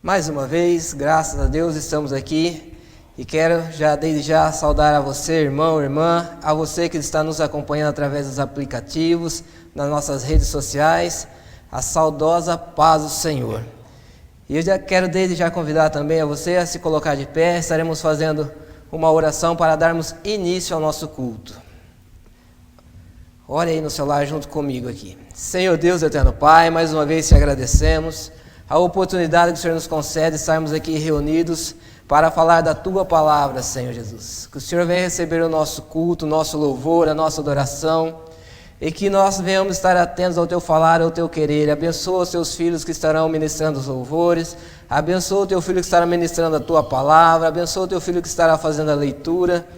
Mais uma vez, graças a Deus, estamos aqui e quero desde já saudar a você, irmão, irmã, a você que está nos acompanhando através dos aplicativos, nas nossas redes sociais, a saudosa paz do Senhor. E eu já quero desde já convidar também a você a se colocar de pé. Estaremos fazendo uma oração para darmos início ao nosso culto. Ore aí no celular junto comigo aqui. Senhor Deus, eterno Pai, mais uma vez te agradecemos a oportunidade que o Senhor nos concede estarmos aqui reunidos para falar da Tua Palavra, Senhor Jesus. Que o Senhor venha receber o nosso culto, o nosso louvor, a nossa adoração, e que nós venhamos estar atentos ao Teu falar, ao Teu querer. Abençoa os Teus filhos que estarão ministrando os louvores, abençoa o Teu filho que estará ministrando a Tua Palavra, abençoa o Teu filho que estará fazendo a leitura.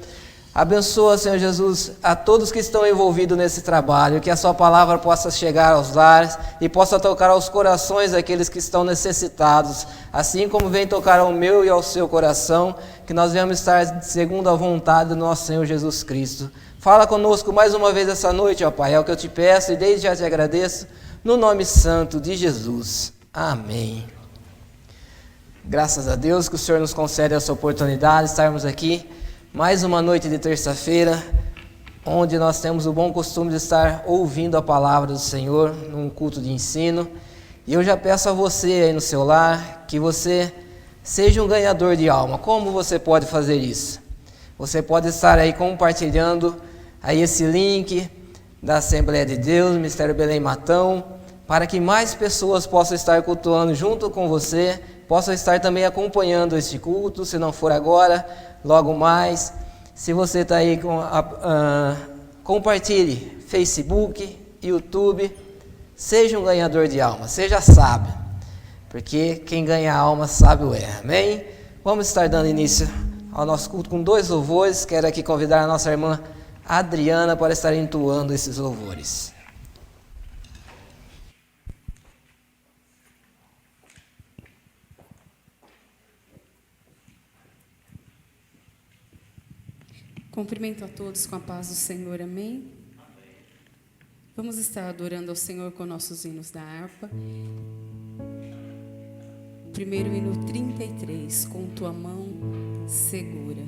Abençoa, Senhor Jesus, a todos que estão envolvidos nesse trabalho, que a Sua Palavra possa chegar aos lares e possa tocar aos corações daqueles que estão necessitados, assim como vem tocar ao meu e ao seu coração, que nós venhamos estar segundo a vontade do nosso Senhor Jesus Cristo. Fala conosco mais uma vez essa noite, ó Pai, é o que eu te peço e desde já te agradeço, no nome santo de Jesus. Amém. Graças a Deus que o Senhor nos concede essa oportunidade de estarmos aqui mais uma noite de terça-feira, onde nós temos o bom costume de estar ouvindo a palavra do Senhor num culto de ensino. E eu já peço a você aí no seu lar que você seja um ganhador de alma. Como você pode fazer isso? Você pode estar aí compartilhando aí esse link da Assembleia de Deus, Ministério Belém Matão, para que mais pessoas possam estar cultuando junto com você, possam estar também acompanhando este culto, se não for agora, logo mais. Se você está aí, compartilhe Facebook, YouTube, seja um ganhador de alma, seja sábio, porque quem ganha alma sábio é, amém? Vamos estar dando início ao nosso culto com 2 louvores. Quero aqui convidar a nossa irmã Adriana para estar entoando esses louvores. Cumprimento a todos com a paz do Senhor, amém? Vamos estar adorando ao Senhor com nossos hinos da harpa. Primeiro hino 33, com tua mão segura.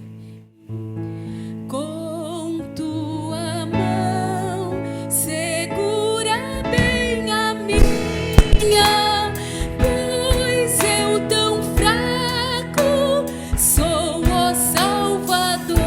Com tua mão segura bem a minha, pois eu tão fraco sou, ó Salvador.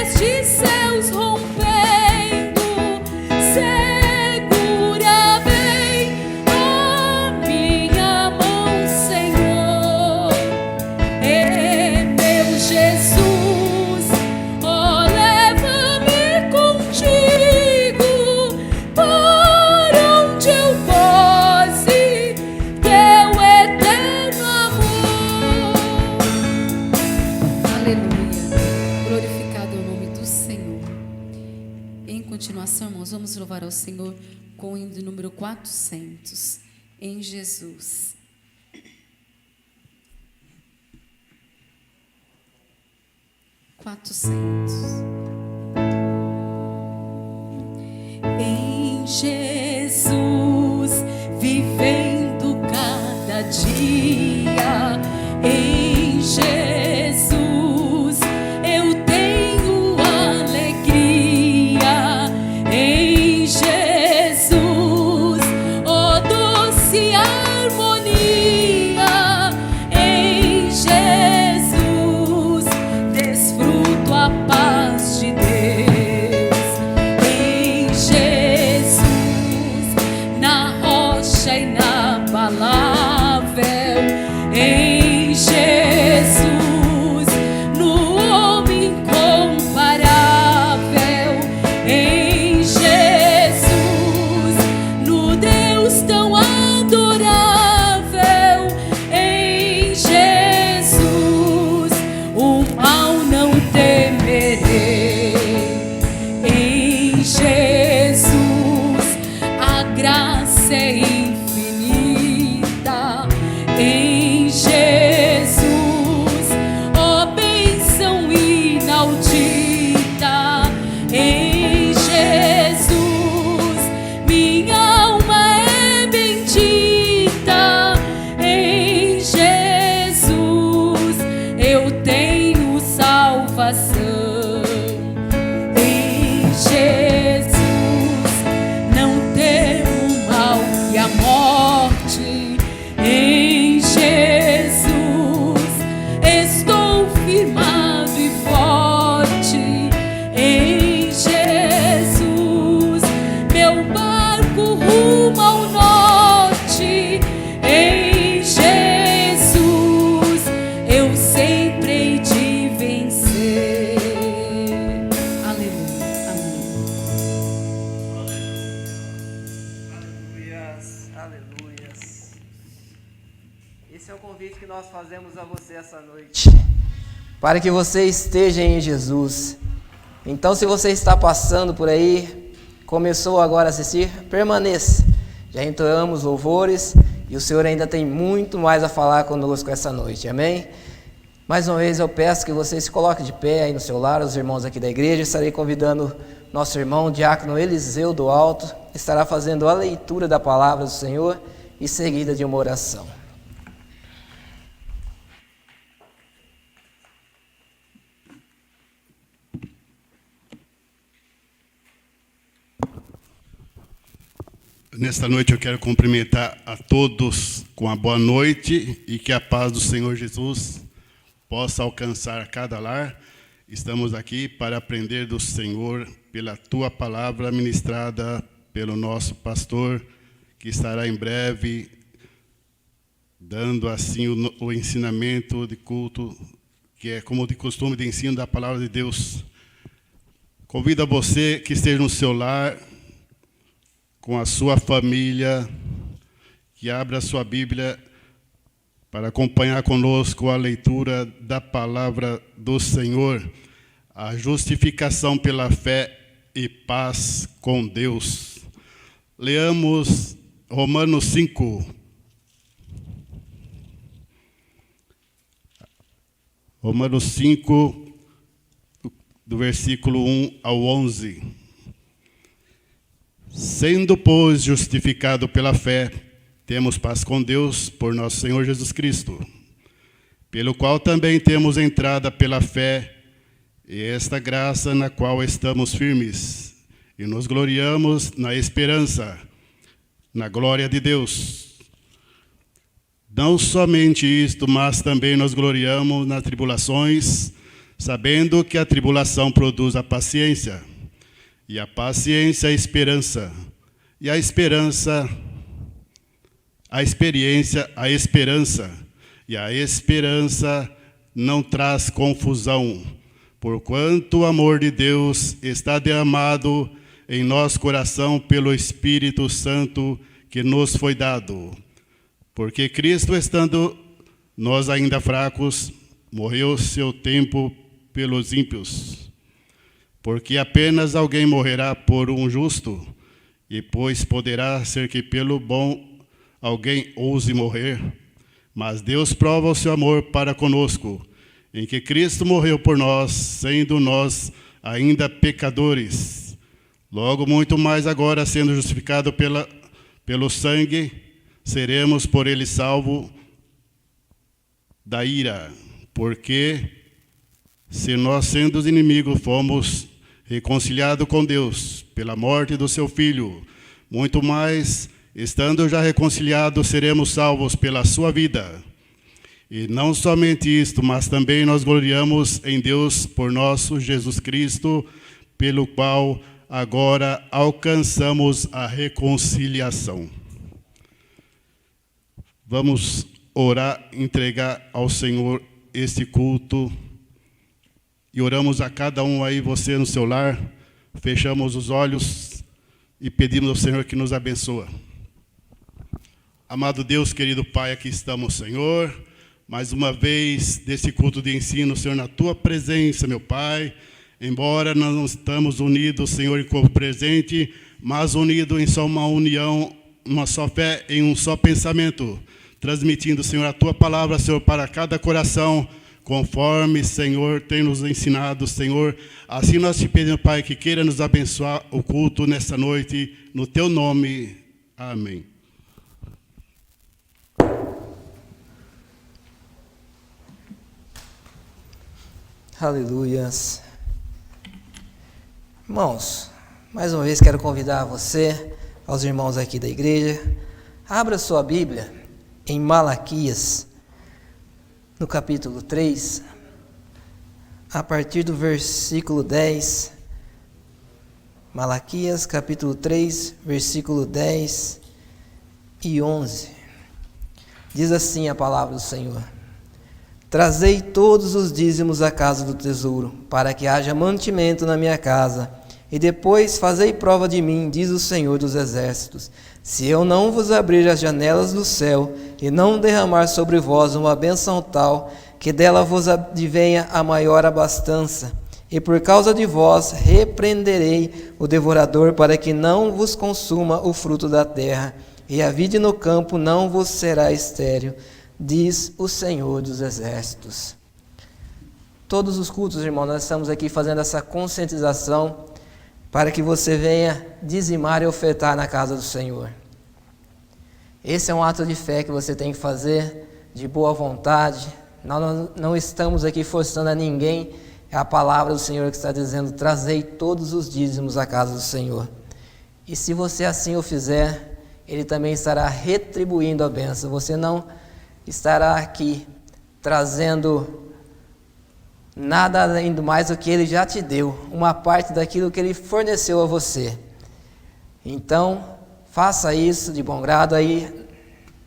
Estes céus continuação, irmãos, vamos louvar ao Senhor com o hino de número 400, em Jesus. Em Jesus, vivendo cada dia, em Jesus, eu tenho alegria, em Jesus, ó doce harmonia, em Jesus, desfruto a paz de Deus, em Jesus, na rocha inabalável, em Jesus, no homem incomparável, em Jesus, no Deus tão adorável, em Jesus, o mal não temerei, em Jesus, a graça é infinita, em Jesus, ó bênção inaudita, em Jesus, minha alma é bendita, em Jesus, eu tenho salvação, em Jesus, não temo o mal e a morte, em Jesus, estou firmado e forte, em Jesus, meu barco rumo ao norte, em Jesus, eu sempre hei de vencer. Aleluia, amém. Aleluias, aleluias. Esse é o convite que nós fazemos a você essa noite, para que você esteja em Jesus. Então, se você está passando por aí, começou agora a assistir, permaneça. Já entoamos louvores e o Senhor ainda tem muito mais a falar conosco essa noite, amém? Mais uma vez eu peço que você se coloque de pé aí no seu lar, os irmãos aqui da igreja. Estarei convidando nosso irmão diácono Eliseu do Alto, que estará fazendo a leitura da palavra do Senhor e seguida de uma oração. Nesta noite eu quero cumprimentar a todos com a boa noite e que a paz do Senhor Jesus possa alcançar cada lar. Estamos aqui para aprender do Senhor pela Tua palavra ministrada pelo nosso pastor, que estará em breve dando assim o ensinamento de culto, que é como de costume de ensino da palavra de Deus. Convido a você que esteja no seu lar, com a sua família, que abra a sua Bíblia para acompanhar conosco a leitura da palavra do Senhor, a justificação pela fé e paz com Deus. Leamos Romanos 5. Romanos 5, do versículo 1 ao 11. Sendo, pois, justificado pela fé, temos paz com Deus por nosso Senhor Jesus Cristo, pelo qual também temos entrada pela fé, e esta graça na qual estamos firmes, e nos gloriamos na esperança, na glória de Deus. Não somente isto, mas também nos gloriamos nas tribulações, sabendo que a tribulação produz a paciência, e a paciência a esperança, e a esperança a experiência, a esperança, e a esperança não traz confusão, porquanto o amor de Deus está derramado em nosso coração pelo Espírito Santo que nos foi dado. Porque Cristo, estando nós ainda fracos, morreu seu tempo pelos ímpios. Porque apenas alguém morrerá por um justo, e pois poderá ser que pelo bom alguém ouse morrer. Mas Deus prova o seu amor para conosco, em que Cristo morreu por nós, sendo nós ainda pecadores. Logo, muito mais agora, sendo justificado pelo sangue, seremos por ele salvos da ira. Porque se nós, sendo os inimigos, fomos reconciliados com Deus pela morte do seu Filho, muito mais, estando já reconciliados, seremos salvos pela sua vida. E não somente isto, mas também nós gloriamos em Deus por nosso Jesus Cristo, pelo qual agora alcançamos a reconciliação. Vamos orar, entregar ao Senhor este culto. E oramos a cada um aí, você no seu lar. Fechamos os olhos e pedimos ao Senhor que nos abençoe. Amado Deus, querido Pai, aqui estamos, Senhor. Mais uma vez, desse culto de ensino, Senhor, na Tua presença, meu Pai. Embora nós não estamos unidos, Senhor, em corpo presente, mas unidos em só uma união, uma só fé, em um só pensamento. Transmitindo, Senhor, a Tua palavra, Senhor, para cada coração, conforme, Senhor, tem nos ensinado, Senhor. Assim nós te pedimos, Pai, que queira nos abençoar o culto nesta noite, no Teu nome. Amém. Aleluias. Irmãos, mais uma vez quero convidar você, aos irmãos aqui da igreja, abra sua Bíblia em Malaquias, no capítulo 3, a partir do versículo 10. Malaquias, capítulo 3, versículo 10 e 11. Diz assim a palavra do Senhor: Trazei todos os dízimos à casa do tesouro, para que haja mantimento na minha casa, e depois fazei prova de mim, diz o Senhor dos Exércitos, se eu não vos abrir as janelas do céu, e não derramar sobre vós uma bênção tal, que dela vos advenha a maior abastança. E por causa de vós repreenderei o devorador, para que não vos consuma o fruto da terra, e a vide no campo não vos será estéril, diz o Senhor dos Exércitos. Todos os cultos, irmão, nós estamos aqui fazendo essa conscientização para que você venha dizimar e ofertar na casa do Senhor. Esse é um ato de fé que você tem que fazer de boa vontade. Nós não estamos aqui forçando a ninguém. É a palavra do Senhor que está dizendo: trazei todos os dízimos à casa do Senhor. E se você assim o fizer, Ele também estará retribuindo a bênção. Você não estará aqui trazendo nada além do mais do que Ele já te deu, uma parte daquilo que Ele forneceu a você. Então, faça isso de bom grado. Aí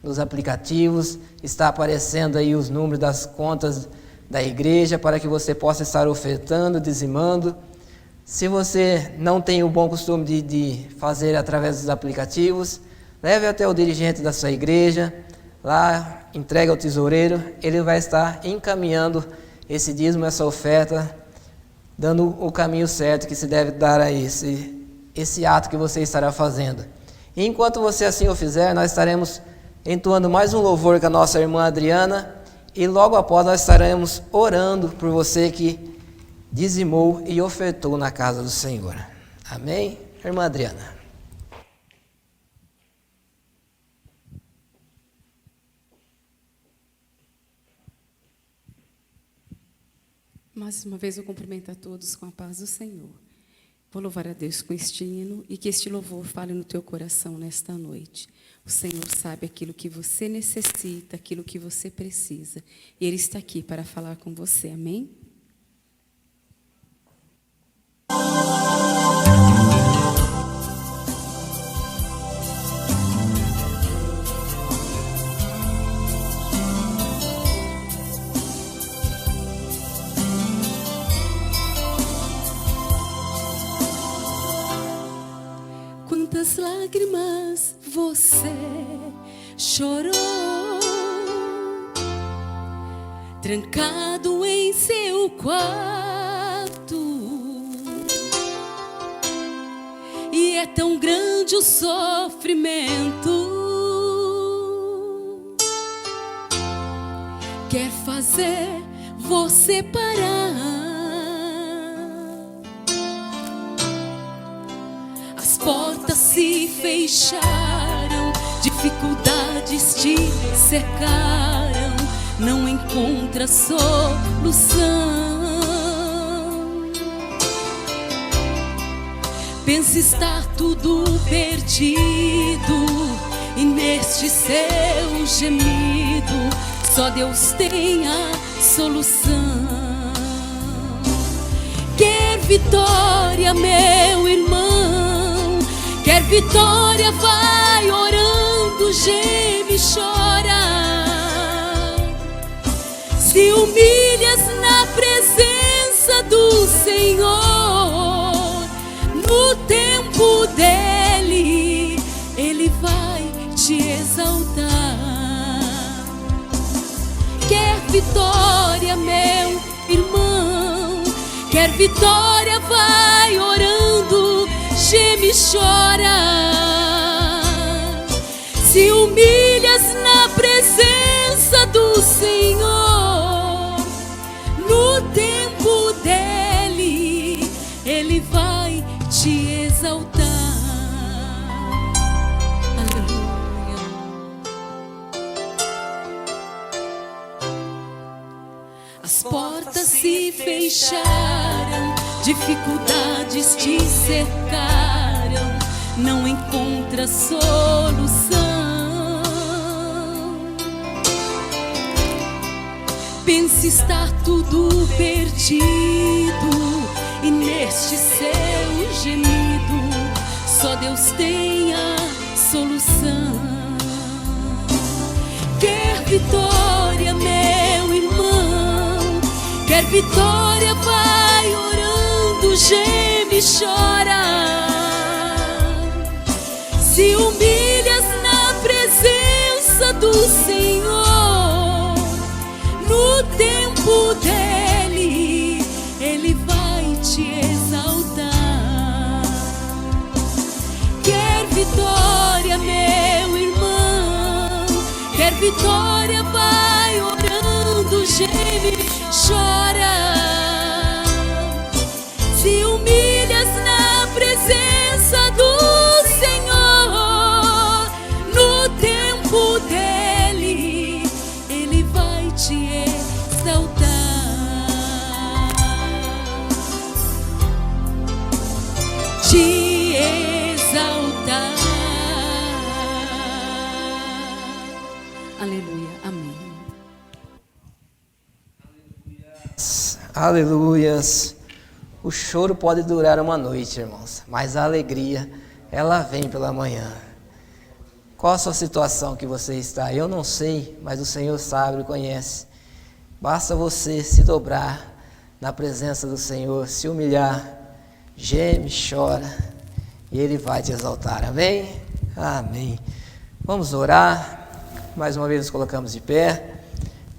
nos aplicativos está aparecendo aí os números das contas da igreja para que você possa estar ofertando, dizimando. Se você não tem o bom costume de fazer através dos aplicativos, leve até o dirigente da sua igreja, lá entregue ao tesoureiro, ele vai estar encaminhando esse dízimo, essa oferta, dando o caminho certo que se deve dar a esse ato que você estará fazendo. E enquanto você assim o fizer, nós estaremos entoando mais um louvor com a nossa irmã Adriana, e logo após nós estaremos orando por você que dizimou e ofertou na casa do Senhor. Amém? Irmã Adriana. Mais uma vez eu cumprimento a todos com a paz do Senhor. Vou louvar a Deus com este hino e que este louvor fale no teu coração nesta noite. O Senhor sabe aquilo que você necessita, aquilo que você precisa. E Ele está aqui para falar com você. Amém? Quantas lágrimas você chorou, trancado em seu quarto, é tão grande o sofrimento. Quer fazer você parar. As portas se fecharam, dificuldades te cercaram, não encontra solução. Pensa estar tudo perdido, e neste seu gemido só Deus tem a solução. Quer vitória, meu irmão? Quer vitória? Vai orando, geme e chora. Se humilhas na presença do Senhor, no tempo dele, ele vai te exaltar. Quer vitória, meu irmão? Quer vitória? Vai orando, geme e chora. Se humilhas na presença do Senhor, no tempo dele, ele vai te exaltar. Aleluia. As portas se fecharam, dificuldades te cercaram, não encontra solução. Pensa estar tudo perdido, e neste seu gemido só Deus tem a solução. Quer vitória, meu irmão? Quer vitória? Vai orando, geme e chora. Se humilhas na presença do Senhor, no tempo dele, ele vai te exaltar. Quer vitória, meu irmão? Quer vitória? Vai orando, geme e chora. Se humilhas na presença do Senhor, no tempo dele, ele vai te exaltar. Te exaltar. Aleluia, amém. Aleluias. O choro pode durar uma noite, irmãos, mas a alegria, ela vem pela manhã. Qual a sua situação que você está? Eu não sei, mas o Senhor sabe e conhece. Basta você se dobrar na presença do Senhor, se humilhar, geme, chora, e Ele vai te exaltar. Amém? Amém. Vamos orar. Mais uma vez nos colocamos de pé.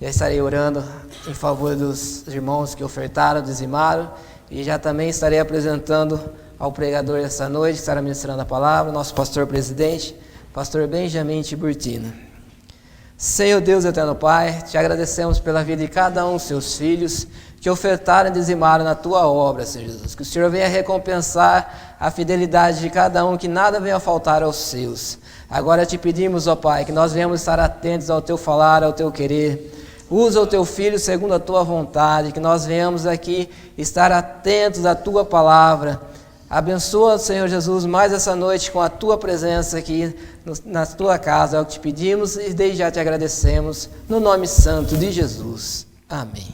Já estarei orando em favor dos irmãos que ofertaram, dizimaram, e já também estarei apresentando ao pregador essa noite, que estará ministrando a palavra, nosso pastor presidente, pastor Benjamin Tiburtina. Senhor Deus eterno Pai, te agradecemos pela vida de cada um dos seus filhos que ofertaram e dizimaram na tua obra, Senhor Jesus. Que o Senhor venha recompensar a fidelidade de cada um, que nada venha faltar aos seus. Agora te pedimos, ó Pai, que nós venhamos estar atentos ao teu falar, ao teu querer. Usa o teu filho segundo a tua vontade, que nós venhamos aqui estar atentos à tua palavra. Abençoa, Senhor Jesus, mais essa noite com a tua presença aqui na tua casa. É o que te pedimos e desde já te agradecemos. No nome santo de Jesus. Amém.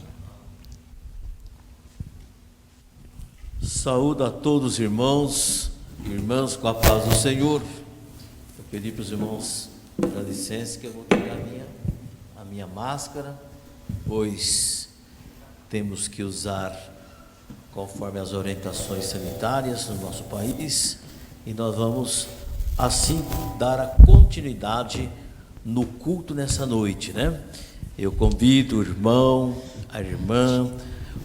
Saúdo a todos os irmãos e irmãs com a paz do Senhor. Eu pedi para os irmãos dar licença que eu vou tirar a minha máscara, pois temos que usar conforme as orientações sanitárias no nosso país, e nós vamos assim dar a continuidade no culto nessa noite, né? Eu convido o irmão, a irmã,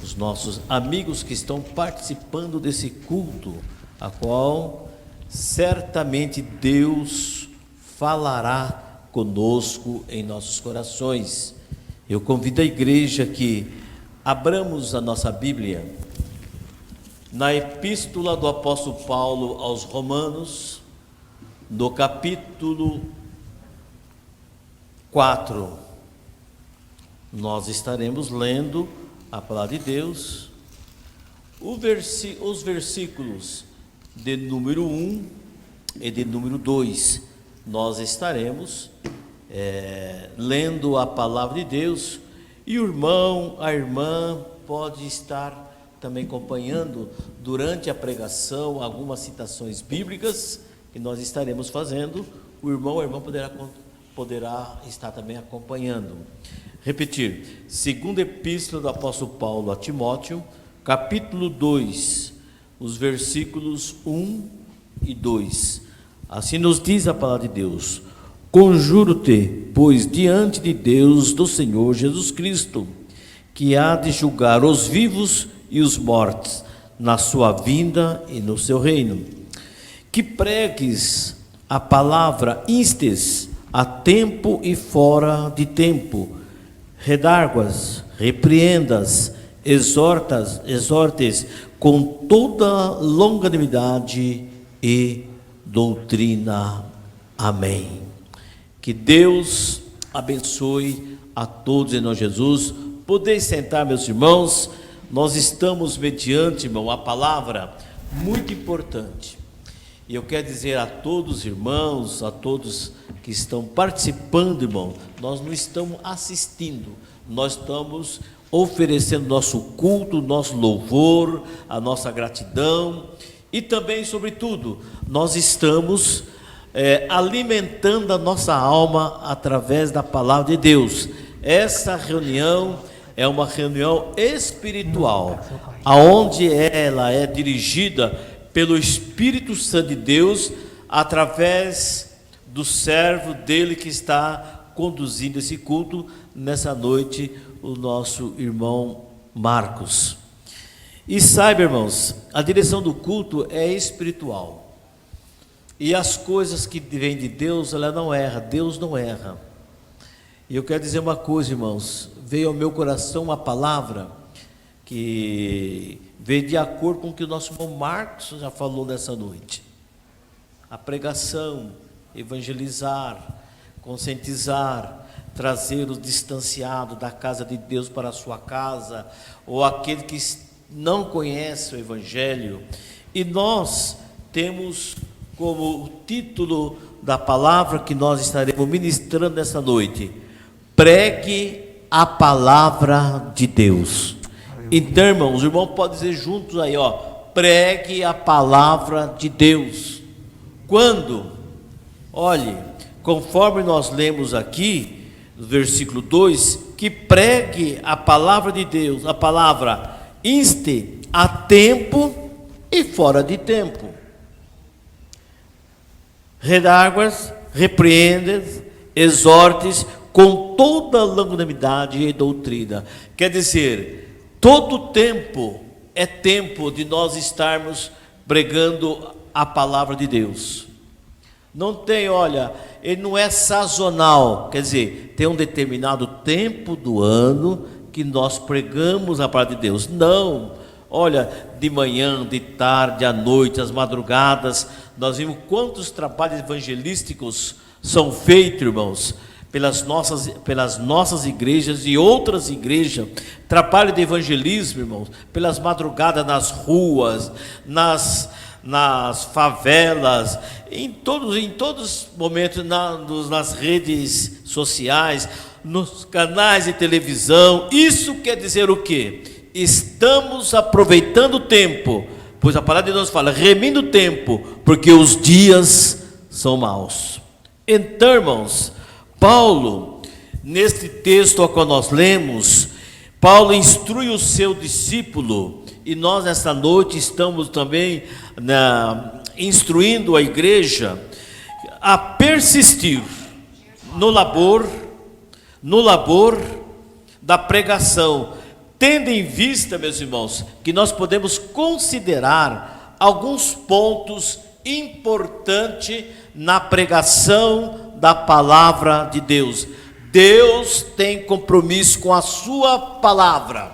os nossos amigos que estão participando desse culto, a qual certamente Deus falará conosco em nossos corações. Eu convido a igreja que abramos a nossa Bíblia na epístola do apóstolo Paulo aos Romanos, no capítulo 4. Nós estaremos lendo a palavra de Deus, os versículos de número 1 e de número 2. Nós estaremos lendo a palavra de Deus, e o irmão, a irmã pode estar também acompanhando durante a pregação algumas citações bíblicas que nós estaremos fazendo. O irmão, a irmã poderá estar também acompanhando. Repetir, segunda epístola do apóstolo Paulo a Timóteo, capítulo 2, os versículos 1 e 2. Assim nos diz a palavra de Deus: conjuro-te, pois, diante de Deus, do Senhor Jesus Cristo, que há de julgar os vivos e os mortos, na sua vinda e no seu reino, que pregues a palavra, instes a tempo e fora de tempo, redarguas, repreendas, exortes com toda longanimidade e doutrina. Amém. Que Deus abençoe a todos em nome de Jesus. Podeis sentar, meus irmãos. Nós estamos mediante, irmão, a palavra muito importante. E eu quero dizer a todos os irmãos, a todos que estão participando, irmão, nós não estamos assistindo, nós estamos oferecendo nosso culto, nosso louvor, a nossa gratidão, e também, sobretudo, nós estamos alimentando a nossa alma através da palavra de Deus. Essa reunião é uma reunião espiritual, aonde ela é dirigida pelo Espírito Santo de Deus, através do servo dele que está conduzindo esse culto nessa noite, o nosso irmão Marcos. E saiba, irmãos, a direção do culto é espiritual, e as coisas que vêm de Deus, ela não erra, Deus não erra. E eu quero dizer uma coisa, irmãos, veio ao meu coração uma palavra que veio de acordo com o que o nosso irmão Marcos já falou nessa noite. A pregação, evangelizar, conscientizar, trazer o distanciado da casa de Deus para a sua casa, ou aquele que não conhece o evangelho. E nós temos como título da palavra que nós estaremos ministrando nessa noite: pregue a palavra de Deus. Então, irmãos, o irmão pode dizer juntos aí, ó, pregue a palavra de Deus. Quando? Olhe, conforme nós lemos aqui, no versículo 2, que pregue a palavra de Deus, a palavra inste a tempo e fora de tempo. Redarguas, repreendes, exortes com toda longanimidade e doutrina. Quer dizer, todo tempo é tempo de nós estarmos pregando a palavra de Deus. Não tem, olha, ele não é sazonal, quer dizer, tem um determinado tempo do ano que nós pregamos a palavra de Deus. Não, olha, de manhã, de tarde, à noite, às madrugadas, nós vimos quantos trabalhos evangelísticos são feitos, irmãos, pelas nossas igrejas e outras igrejas, trabalho de evangelismo, irmãos, pelas madrugadas nas ruas, nas favelas, em todos os momentos, nas redes sociais, nos canais de televisão. Isso quer dizer o quê? Estamos aproveitando o tempo, pois a palavra de Deus fala, remindo o tempo, porque os dias são maus. Então, irmãos, Paulo, neste texto ao qual nós lemos, Paulo instrui o seu discípulo, e nós nesta noite estamos também instruindo a igreja a persistir no labor da pregação, tendo em vista, meus irmãos, que nós podemos considerar alguns pontos importante na pregação da palavra de Deus. Deus tem compromisso com a sua palavra.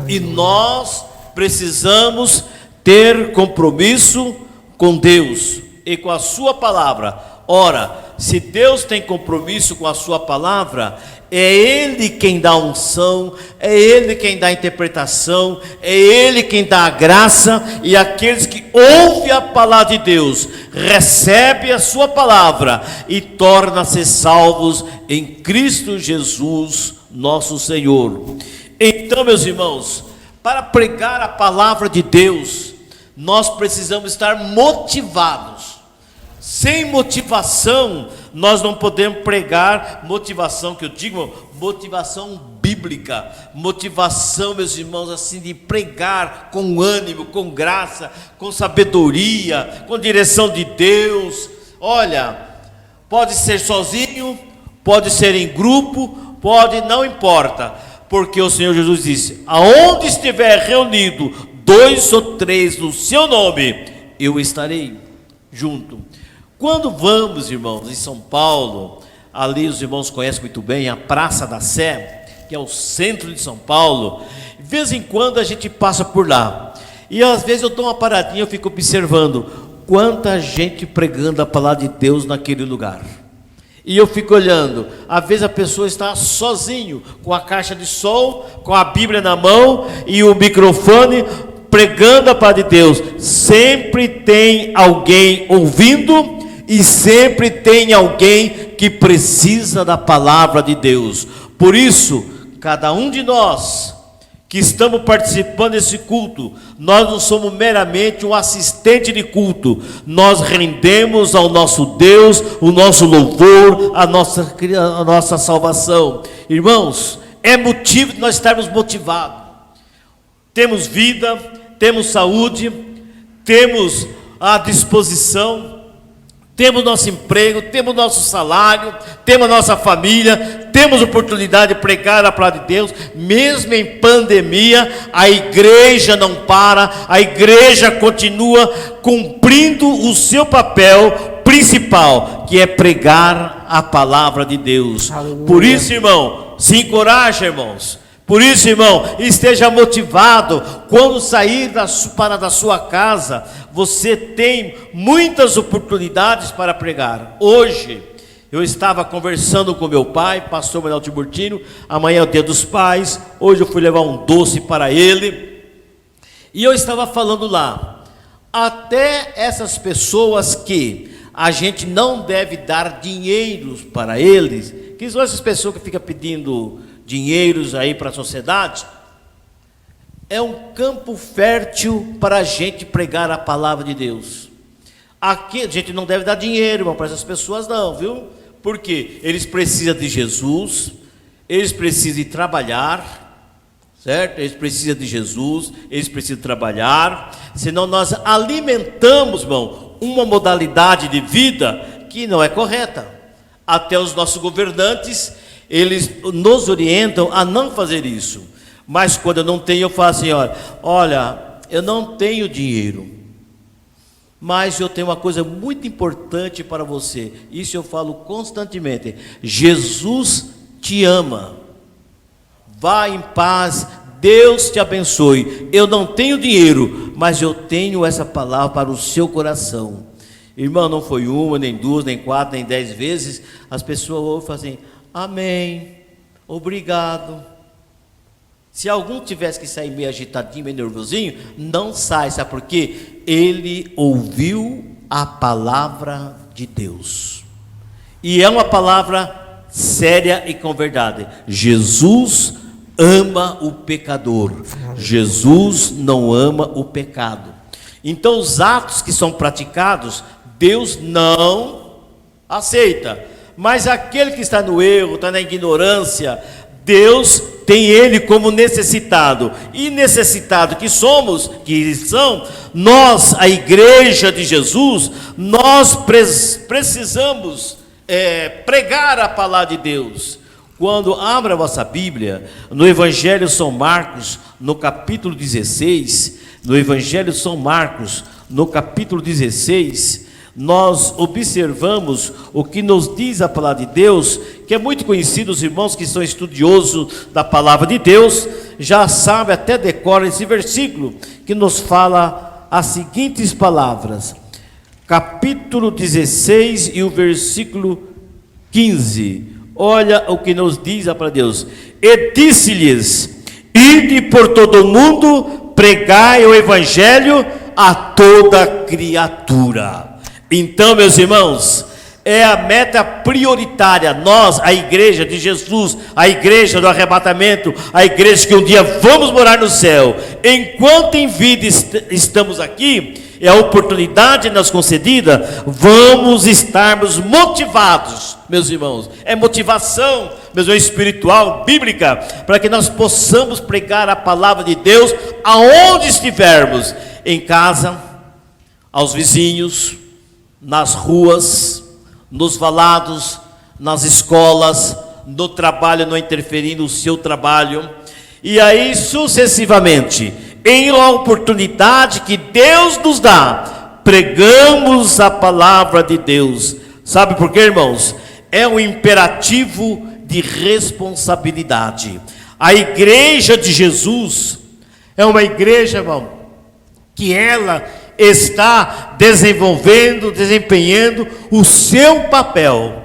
E nós precisamos ter compromisso com Deus e com a sua palavra. Ora, se Deus tem compromisso com a sua palavra, é Ele quem dá a unção, é Ele quem dá a interpretação, é Ele quem dá a graça, e aqueles que ouvem a palavra de Deus, recebem a sua palavra e tornam-se salvos em Cristo Jesus, nosso Senhor. Então, meus irmãos, para pregar a palavra de Deus, nós precisamos estar motivados. Sem motivação, nós não podemos pregar. Motivação que eu digo, motivação bíblica, motivação, meus irmãos, assim, de pregar com ânimo, com graça, com sabedoria, com direção de Deus. Olha, pode ser sozinho, pode ser em grupo, pode, não importa, porque o Senhor Jesus disse: aonde estiver reunido 2 ou 3 no seu nome, eu estarei junto. Quando vamos, irmãos, em São Paulo, ali os irmãos conhecem muito bem a Praça da Sé, que é o centro de São Paulo, de vez em quando a gente passa por lá, e às vezes eu dou uma paradinha, eu fico observando quanta gente pregando a palavra de Deus naquele lugar, e eu fico olhando, às vezes a pessoa está sozinho, com a caixa de som, com a Bíblia na mão e o microfone, pregando a palavra de Deus. Sempre tem alguém ouvindo, e sempre tem alguém que precisa da palavra de Deus. Por isso, cada um de nós que estamos participando desse culto, nós não somos meramente um assistente de culto, nós rendemos ao nosso Deus o nosso louvor, a nossa salvação. Irmãos, é motivo de nós estarmos motivados. Temos vida, temos saúde, temos a disposição, temos nosso emprego, temos nosso salário, temos nossa família, temos oportunidade de pregar a palavra de Deus. Mesmo em pandemia, a igreja não para, a igreja continua cumprindo o seu papel principal, que é pregar a palavra de Deus. Aleluia. Por isso, irmão, se encoraja, irmãos. Por isso, irmão, esteja motivado. Quando sair da sua casa, você tem muitas oportunidades para pregar. Hoje, eu estava conversando com meu pai, pastor Manuel Tiburtino. Amanhã é o dia dos pais. Hoje eu fui levar um doce para ele. E eu estava falando lá, até essas pessoas que a gente não deve dar dinheiros para eles, que são essas pessoas que ficam pedindo dinheiros aí para a sociedade, é um campo fértil para a gente pregar a palavra de Deus. Aqui a gente não deve dar dinheiro, irmão, para essas pessoas não, viu? Porque eles precisam de Jesus, eles precisam de trabalhar, certo? Eles precisam de Jesus, eles precisam trabalhar, senão nós alimentamos, irmão, uma modalidade de vida que não é correta. Até os nossos governantes, eles nos orientam a não fazer isso. Mas quando eu não tenho, eu falo assim: olha, eu não tenho dinheiro, mas eu tenho uma coisa muito importante para você. Isso eu falo constantemente: Jesus te ama, vá em paz, Deus te abençoe. Eu não tenho dinheiro, mas eu tenho essa palavra para o seu coração. Irmão, não foi uma, nem duas, nem 4, nem 10 vezes. As pessoas ouvem e falam assim: amém, obrigado. Se algum tivesse que sair meio agitadinho, meio nervosinho, não sai, sabe por quê? Ele ouviu a palavra de Deus, e é uma palavra séria e com verdade. Jesus ama o pecador, Jesus não ama o pecado. Então os atos que são praticados, Deus não aceita. Mas aquele que está no erro, está na ignorância, Deus tem ele como necessitado. E necessitado que somos, que são, nós, a igreja de Jesus, nós precisamos pregar a palavra de Deus. Quando abra a vossa Bíblia, no Evangelho São Marcos, no capítulo 16, no Evangelho São Marcos, no capítulo 16, nós observamos o que nos diz a palavra de Deus, que é muito conhecido, os irmãos que são estudiosos da palavra de Deus, já sabem, até decoram esse versículo, que nos fala as seguintes palavras. Capítulo 16 e o versículo 15. Olha o que nos diz a palavra de Deus. E disse-lhes: ide por todo o mundo, pregai o evangelho a toda criatura. Então, meus irmãos, é a meta prioritária. Nós, a igreja de Jesus, a igreja do arrebatamento, a igreja que um dia vamos morar no céu, enquanto em vida estamos aqui, é a oportunidade nos concedida, vamos estarmos motivados, meus irmãos. É motivação, meus irmãos, espiritual, bíblica, para que nós possamos pregar a palavra de Deus aonde estivermos, em casa, aos vizinhos, nas ruas, nos valados, nas escolas, no trabalho, não interferindo no seu trabalho, e aí sucessivamente, em uma oportunidade que Deus nos dá, pregamos a palavra de Deus. Sabe por quê, irmãos? É um imperativo de responsabilidade. A igreja de Jesus é uma igreja, irmão, que ela está desempenhando o seu papel,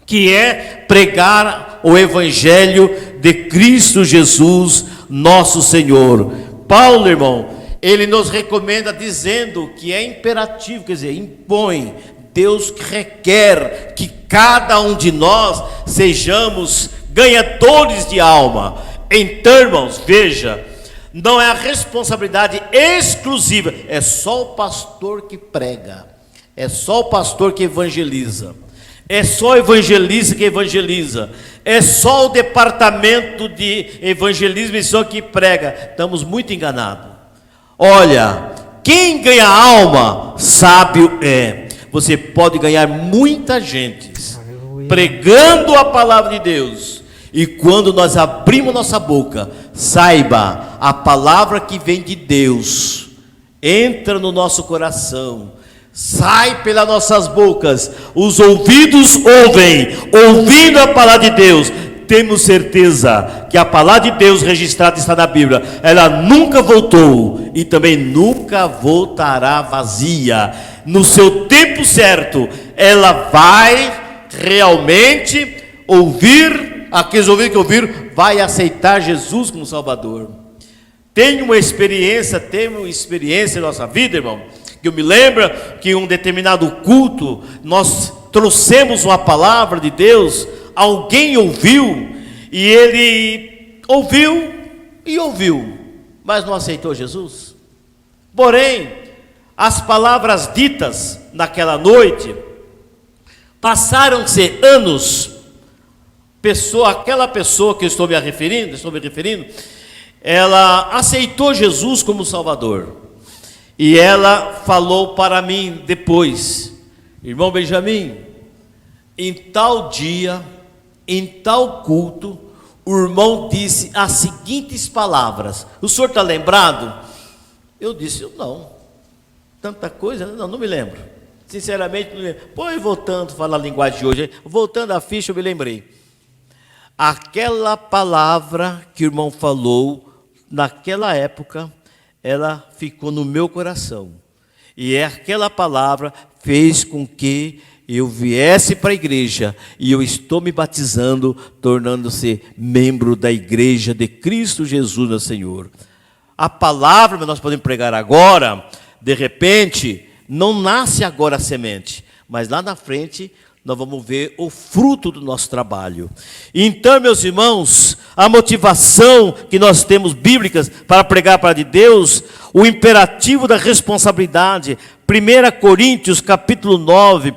que é pregar o evangelho de Cristo Jesus, nosso Senhor. Paulo, irmão, ele nos recomenda dizendo que é imperativo, quer dizer, impõe, Deus requer que cada um de nós sejamos ganhadores de alma. Então, irmãos, veja, não é a responsabilidade exclusiva, é só o pastor que prega, é só o pastor que evangeliza, é só o evangelista que evangeliza, é só o departamento de evangelismo e só que prega. Estamos muito enganados. Olha, quem ganha alma, sábio é. Você pode ganhar muita gente pregando a palavra de Deus, e quando nós abrimos nossa boca, saiba, a palavra que vem de Deus entra no nosso coração, sai pelas nossas bocas, os ouvidos ouvem, ouvindo a palavra de Deus, temos certeza que a palavra de Deus registrada está na Bíblia, ela nunca voltou e também nunca voltará vazia. No seu tempo certo, ela vai realmente ouvir, aqueles ouvidos que ouviram, vai aceitar Jesus como Salvador. Tenho uma experiência em nossa vida, irmão, que eu me lembro que em um determinado culto, nós trouxemos uma palavra de Deus, alguém ouviu, e ele ouviu, mas não aceitou Jesus. Porém, as palavras ditas naquela noite, passaram-se anos, aquela pessoa que eu estou me referindo, ela aceitou Jesus como Salvador, e ela falou para mim depois: irmão Benjamin, em tal dia, em tal culto, o irmão disse as seguintes palavras. O senhor está lembrado? Eu disse: não, tanta coisa, não me lembro, sinceramente não me lembro. Pois voltando a falar a linguagem de hoje, voltando à ficha, eu me lembrei. Aquela palavra que o irmão falou, naquela época, ela ficou no meu coração, e aquela palavra fez com que eu viesse para a igreja, e eu estou me batizando, tornando-se membro da igreja de Cristo Jesus, meu Senhor. A palavra que nós podemos pregar agora, de repente, não nasce agora a semente, mas lá na frente nós vamos ver o fruto do nosso trabalho. Então, meus irmãos, a motivação que nós temos bíblicas para pregar a palavra de Deus, o imperativo da responsabilidade, 1 Coríntios capítulo 9,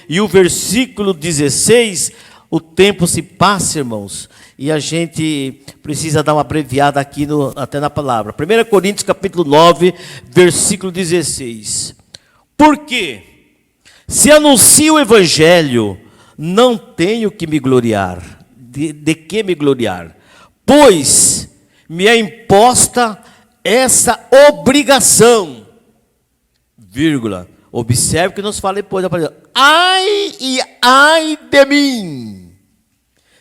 e o versículo 16, o tempo se passa, irmãos, e a gente precisa dar uma abreviada aqui até na palavra. 1 Coríntios capítulo 9, versículo 16. Por quê? Se anuncio o evangelho, não tenho que me gloriar. De que me gloriar? Pois me é imposta essa obrigação vírgula. Observe que nos fala depois da palavra. Ai e ai de mim,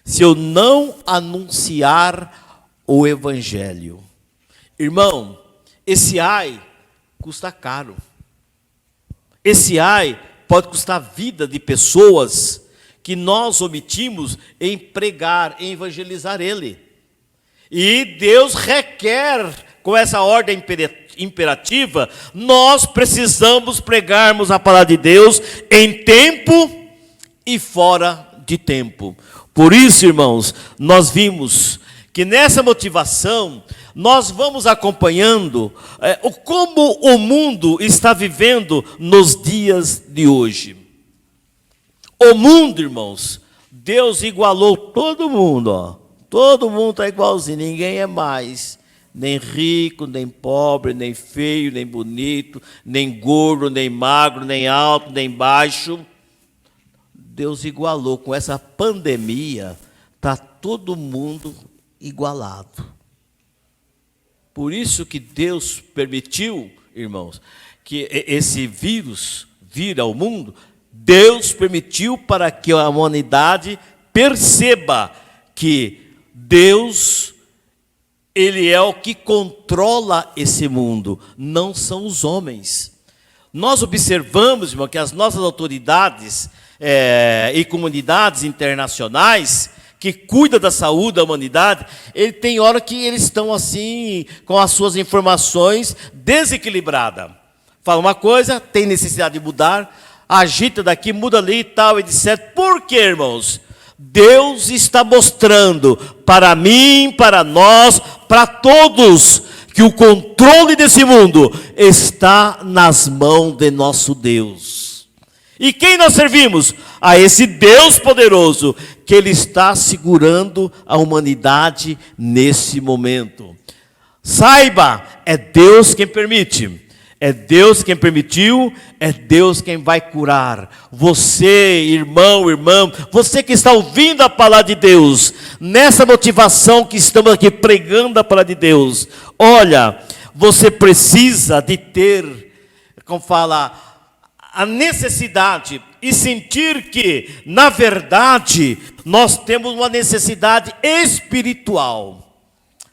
se eu não anunciar o evangelho. Irmão, esse ai custa caro. Esse ai pode custar a vida de pessoas que nós omitimos em pregar, em evangelizar ele. E Deus requer, com essa ordem imperativa, nós precisamos pregarmos a palavra de Deus em tempo e fora de tempo. Por isso, irmãos, nós vimos que nessa motivação nós vamos acompanhando como o mundo está vivendo nos dias de hoje. O mundo, irmãos, Deus igualou todo mundo, ó. Todo mundo está igualzinho, ninguém é mais, nem rico, nem pobre, nem feio, nem bonito, nem gordo, nem magro, nem alto, nem baixo. Deus igualou. Com essa pandemia, está todo mundo igualado. Por isso que Deus permitiu, irmãos, que esse vírus vire ao mundo. Deus permitiu para que a humanidade perceba que Deus, Ele é o que controla esse mundo, não são os homens. Nós observamos, irmão, que as nossas autoridades e comunidades internacionais que cuidam da saúde da humanidade, tem hora que eles estão assim, com as suas informações desequilibradas. Fala uma coisa, tem necessidade de mudar, agita daqui, muda ali e tal, etc. Por quê, irmãos? Deus está mostrando para mim, para nós, para todos, que o controle desse mundo está nas mãos de nosso Deus. E quem nós servimos? A esse Deus poderoso, que Ele está segurando a humanidade nesse momento. Saiba, é Deus quem permite. É Deus quem permitiu, é Deus quem vai curar. Você, irmão, irmã, você que está ouvindo a palavra de Deus, nessa motivação que estamos aqui pregando a palavra de Deus, olha, você precisa de ter, como fala, a necessidade e sentir que, na verdade, nós temos uma necessidade espiritual.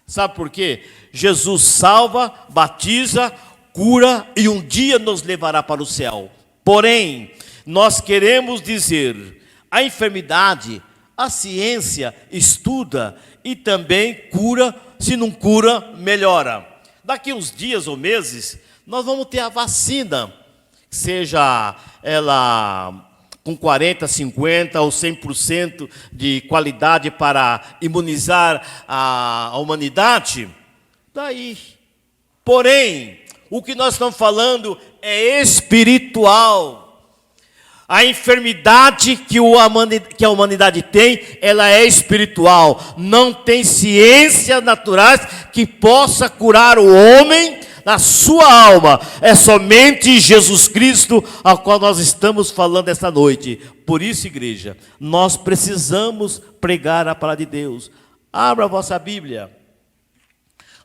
Sabe por quê? Jesus salva, batiza, cura e um dia nos levará para o céu. Porém, nós queremos dizer, a enfermidade, a ciência estuda e também cura, se não cura, melhora. Daqui uns dias ou meses, nós vamos ter a vacina, seja ela com 40%, 50% ou 100% de qualidade para imunizar a humanidade. Daí, porém, o que nós estamos falando é espiritual. A enfermidade que a humanidade tem, ela é espiritual. Não tem ciências naturais que possa curar o homem na sua alma. É somente Jesus Cristo ao qual nós estamos falando esta noite. Por isso, igreja, nós precisamos pregar a palavra de Deus. Abra a vossa Bíblia.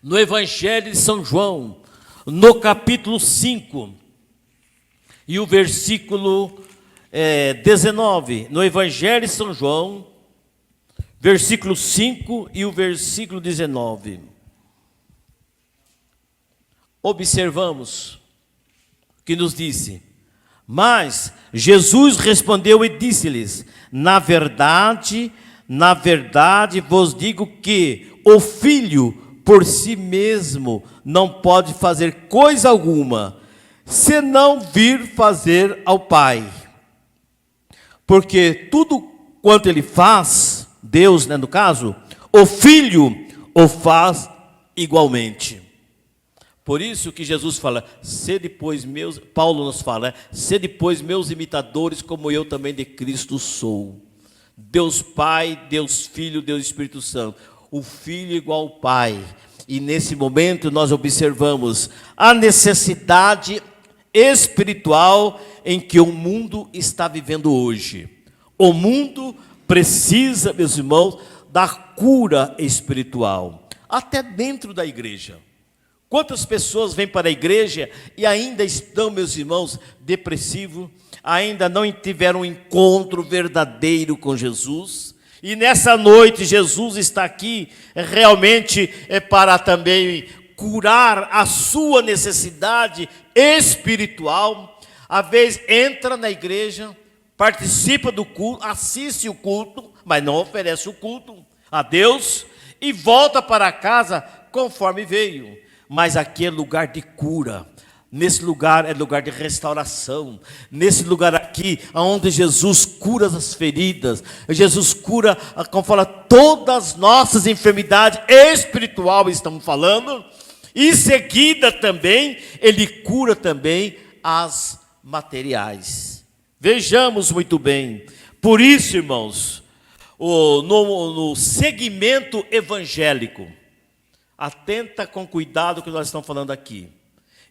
No Evangelho de São João, no capítulo 5, e o versículo 19, no Evangelho de São João, versículo 5 e o versículo 19. Observamos que nos disse: mas Jesus respondeu e disse-lhes: na verdade vos digo que o Filho por si mesmo não pode fazer coisa alguma, senão vir fazer ao Pai. Porque tudo quanto Ele faz, Deus, no caso, o Filho o faz igualmente. Por isso que Jesus fala, sede pois meus, Paulo nos fala, sede pois meus imitadores, como eu também de Cristo sou. Deus Pai, Deus Filho, Deus Espírito Santo. O Filho igual ao Pai. E nesse momento nós observamos a necessidade espiritual em que o mundo está vivendo hoje. O mundo precisa, meus irmãos, da cura espiritual. Até dentro da igreja. Quantas pessoas vêm para a igreja e ainda estão, meus irmãos, depressivos, ainda não tiveram um encontro verdadeiro com Jesus? E nessa noite Jesus está aqui realmente para também curar a sua necessidade espiritual. Às vezes entra na igreja, participa do culto, assiste o culto, mas não oferece o culto a Deus e volta para casa conforme veio. Mas aqui é lugar de cura. Nesse lugar é lugar de restauração. Nesse lugar aqui, onde Jesus cura as feridas, Jesus cura, como fala, todas as nossas enfermidades espirituais, estamos falando. Em seguida também, Ele cura também as materiais. Vejamos muito bem. Por isso, irmãos, no segmento evangélico, atenta com cuidado o que nós estamos falando aqui.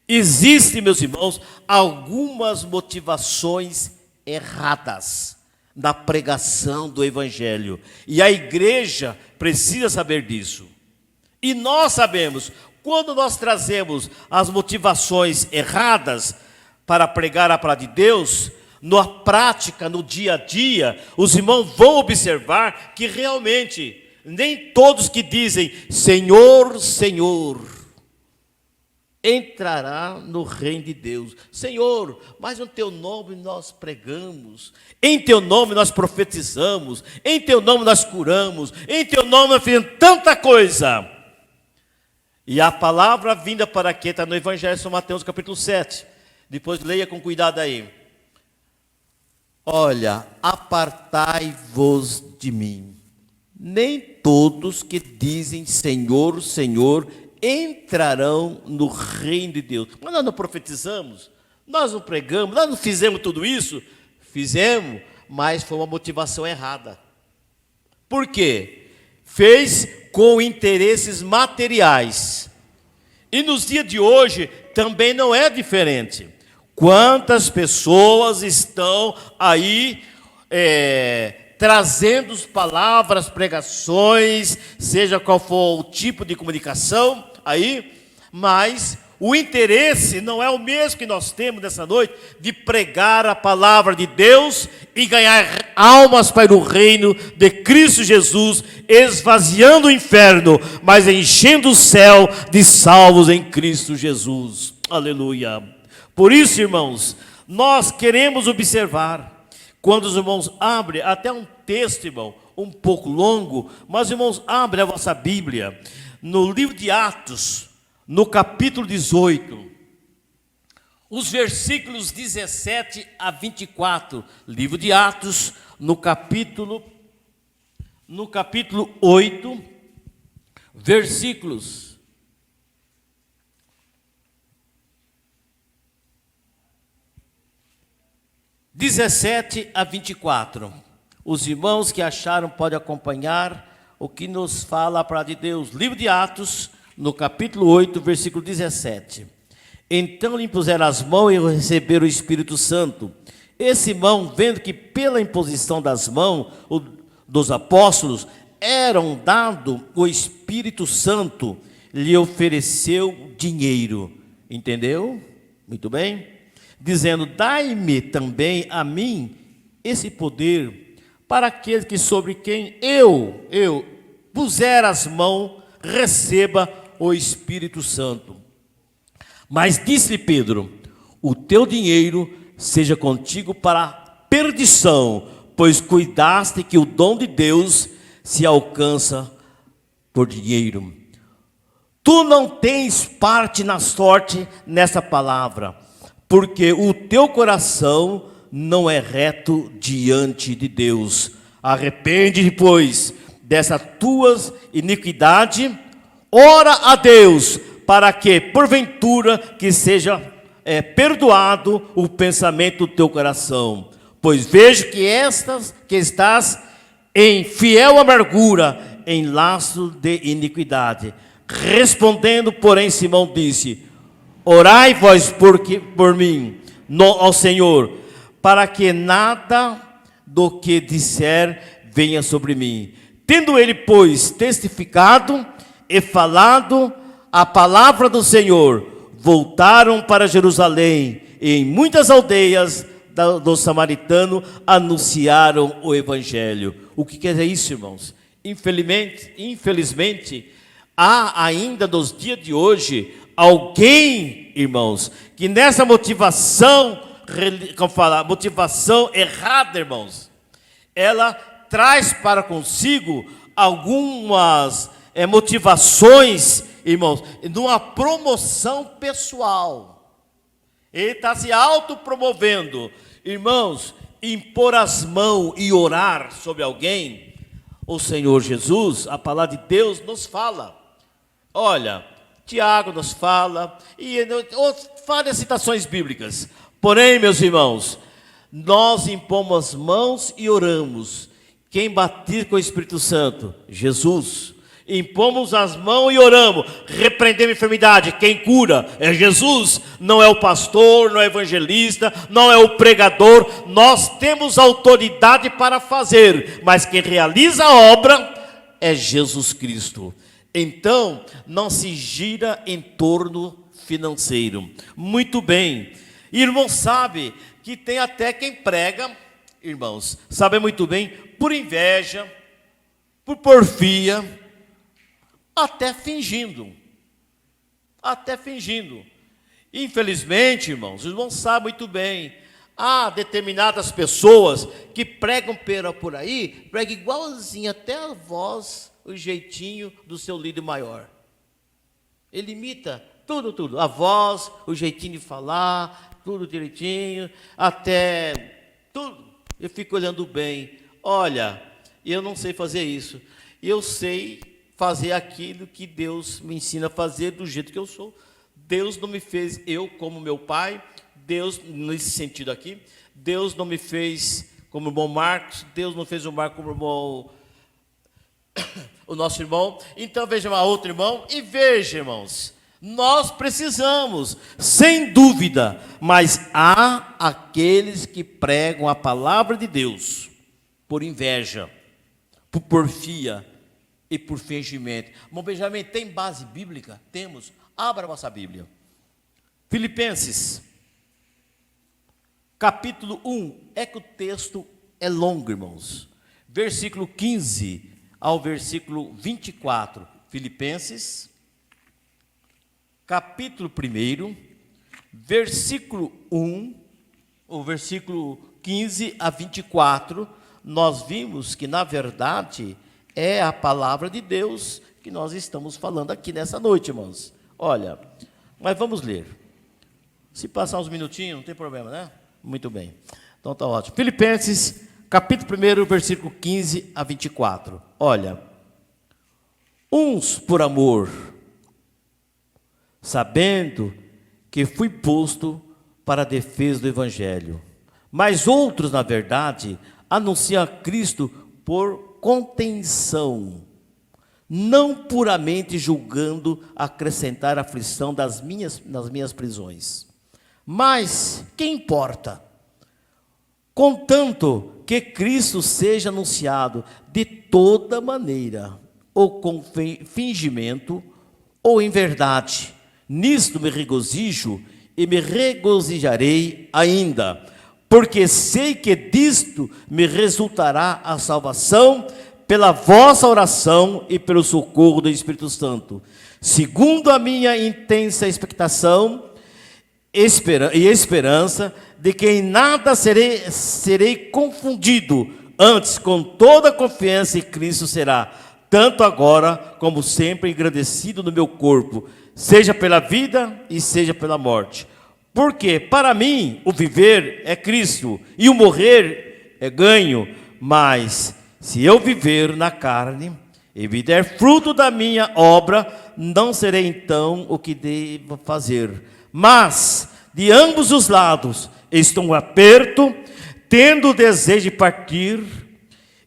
Existem, meus irmãos, algumas motivações erradas na pregação do Evangelho. E a igreja precisa saber disso. E nós sabemos, quando nós trazemos as motivações erradas para pregar a palavra de Deus, na prática, no dia a dia, os irmãos vão observar que realmente nem todos que dizem Senhor, Senhor, entrará no reino de Deus. Senhor, mas no teu nome nós pregamos, em teu nome nós profetizamos, em teu nome nós curamos, em teu nome nós fizemos tanta coisa. E a palavra vinda para aqui está no Evangelho de São Mateus, capítulo 7. Depois leia com cuidado aí. Olha, apartai-vos de mim. Nem todos que dizem Senhor, Senhor, entrarão no reino de Deus. Mas nós não profetizamos, nós não pregamos, nós não fizemos tudo isso. Fizemos, mas foi uma motivação errada. Por quê? Fez com interesses materiais. E nos dias de hoje também não é diferente. Quantas pessoas estão aí trazendo palavras, pregações, seja qual for o tipo de comunicação aí, mas o interesse não é o mesmo que nós temos nessa noite, de pregar a palavra de Deus e ganhar almas para o reino de Cristo Jesus, esvaziando o inferno, mas enchendo o céu de salvos em Cristo Jesus. Aleluia. Por isso, irmãos, nós queremos observar, quando os irmãos abrem, até um texto, irmão, um pouco longo, mas, irmãos, abrem a vossa Bíblia, no livro de Atos, no capítulo 18, os versículos 17 a 24, livro de Atos, no capítulo 8, versículos 17 a 24. Os irmãos que acharam podem acompanhar o que nos fala a palavra de Deus. Livro de Atos, no capítulo 8, versículo 17. Então lhe impuseram as mãos e receberam o Espírito Santo. Esse irmão, vendo que pela imposição das mãos dos apóstolos eram dado o Espírito Santo, lhe ofereceu dinheiro. Entendeu? Muito bem? Dizendo, dai-me também a mim esse poder, para aquele que sobre quem eu puser as mãos, receba o Espírito Santo. Mas disse-lhe Pedro, o teu dinheiro seja contigo para a perdição, pois cuidaste que o dom de Deus se alcança por dinheiro. Tu não tens parte na sorte nessa palavra, porque o teu coração não é reto diante de Deus. Arrepende-te, pois, dessa tua iniquidade, ora a Deus, para que, porventura, que seja perdoado o pensamento do teu coração. Pois vejo que estás em fiel amargura, em laço de iniquidade. Respondendo, porém, Simão disse, orai vós por mim, ao Senhor, para que nada do que disser venha sobre mim. Tendo ele, pois, testificado e falado a palavra do Senhor, voltaram para Jerusalém e em muitas aldeias do samaritano anunciaram o evangelho. O que é isso, irmãos? Infelizmente, há ainda nos dias de hoje alguém, irmãos, que nessa motivação, como falar, motivação errada, irmãos, ela traz para consigo algumas motivações, irmãos, numa promoção pessoal. Ele está se autopromovendo. Irmãos, impor as mãos e orar sobre alguém, o Senhor Jesus, a palavra de Deus nos fala. Olha, Tiago nos fala, e várias citações bíblicas. Porém, meus irmãos, nós impomos as mãos e oramos. Quem bater com o Espírito Santo? Jesus. Impomos as mãos e oramos. Repreendemos a enfermidade. Quem cura é Jesus. Não é o pastor, não é o evangelista, não é o pregador. Nós temos autoridade para fazer, mas quem realiza a obra é Jesus Cristo. Então, não se gira em torno financeiro. Muito bem. Irmão, sabe que tem até quem prega, irmãos, sabe muito bem, por inveja, por porfia, até fingindo. Infelizmente, irmãos, os irmãos sabem muito bem, há determinadas pessoas que pregam por aí, pregam igualzinho, até a voz, o jeitinho do seu líder maior. Ele imita tudo, a voz, o jeitinho de falar, tudo direitinho, até tudo. Eu fico olhando bem. Olha, eu não sei fazer isso. Eu sei fazer aquilo que Deus me ensina a fazer do jeito que eu sou. Deus não me fez eu como meu pai. Deus, nesse sentido aqui, Deus não me fez como o irmão Marcos. Deus não fez o Marcos como o irmão, o nosso irmão. Então veja uma outro irmão e veja, irmãos, nós precisamos, sem dúvida, mas há aqueles que pregam a palavra de Deus por inveja, por porfia e por fingimento. Irmão Benjamin, tem base bíblica? Temos. Abra a nossa Bíblia. Filipenses, capítulo 1. É que o texto é longo, irmãos. Versículo 15 ao versículo 24. Filipenses, capítulo 1, versículo 1, o versículo 15 a 24, nós vimos que, na verdade, é a palavra de Deus que nós estamos falando aqui nessa noite, irmãos. Olha, mas vamos ler. Se passar uns minutinhos, não tem problema, né? Muito bem. Então está ótimo. Filipenses, capítulo 1, versículo 15 a 24. Olha, uns por amor, sabendo que fui posto para a defesa do Evangelho. Mas outros, na verdade, anunciam a Cristo por contenção, não puramente julgando acrescentar aflição nas minhas prisões. Mas, que importa? Contanto que Cristo seja anunciado de toda maneira, ou com fingimento, ou em verdade. Nisto me regozijo e me regozijarei ainda, porque sei que disto me resultará a salvação pela vossa oração e pelo socorro do Espírito Santo, segundo a minha intensa expectação e esperança de que em nada serei confundido, antes com toda a confiança em Cristo será, tanto agora como sempre, engrandecido no meu corpo, seja pela vida e seja pela morte. Porque para mim o viver é Cristo e o morrer é ganho. Mas se eu viver na carne e me der fruto da minha obra, não serei então o que devo fazer. Mas de ambos os lados estou um aperto, tendo o desejo de partir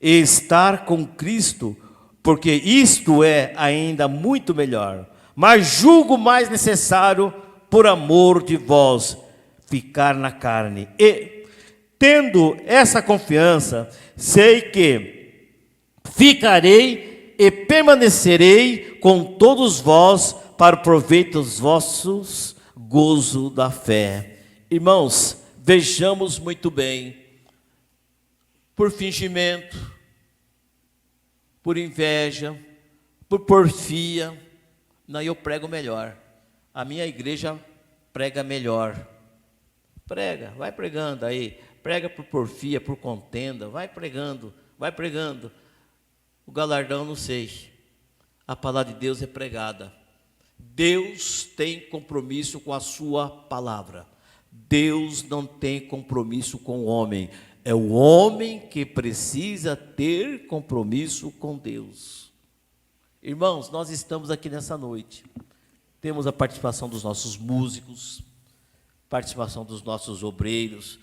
e estar com Cristo, porque isto é ainda muito melhor. Mas julgo mais necessário, por amor de vós, ficar na carne. E, tendo essa confiança, sei que ficarei e permanecerei com todos vós para o proveito dos vossos gozo da fé. Irmãos, vejamos muito bem, por fingimento, por inveja, por porfia, não, eu prego melhor, a minha igreja prega melhor. Prega, vai pregando aí, prega por porfia, por contenda, vai pregando, vai pregando. O galardão não sei, a palavra de Deus é pregada. Deus tem compromisso com a sua palavra. Deus não tem compromisso com o homem. É o homem que precisa ter compromisso com Deus. Irmãos, nós estamos aqui nessa noite. Temos a participação dos nossos músicos, participação dos nossos obreiros,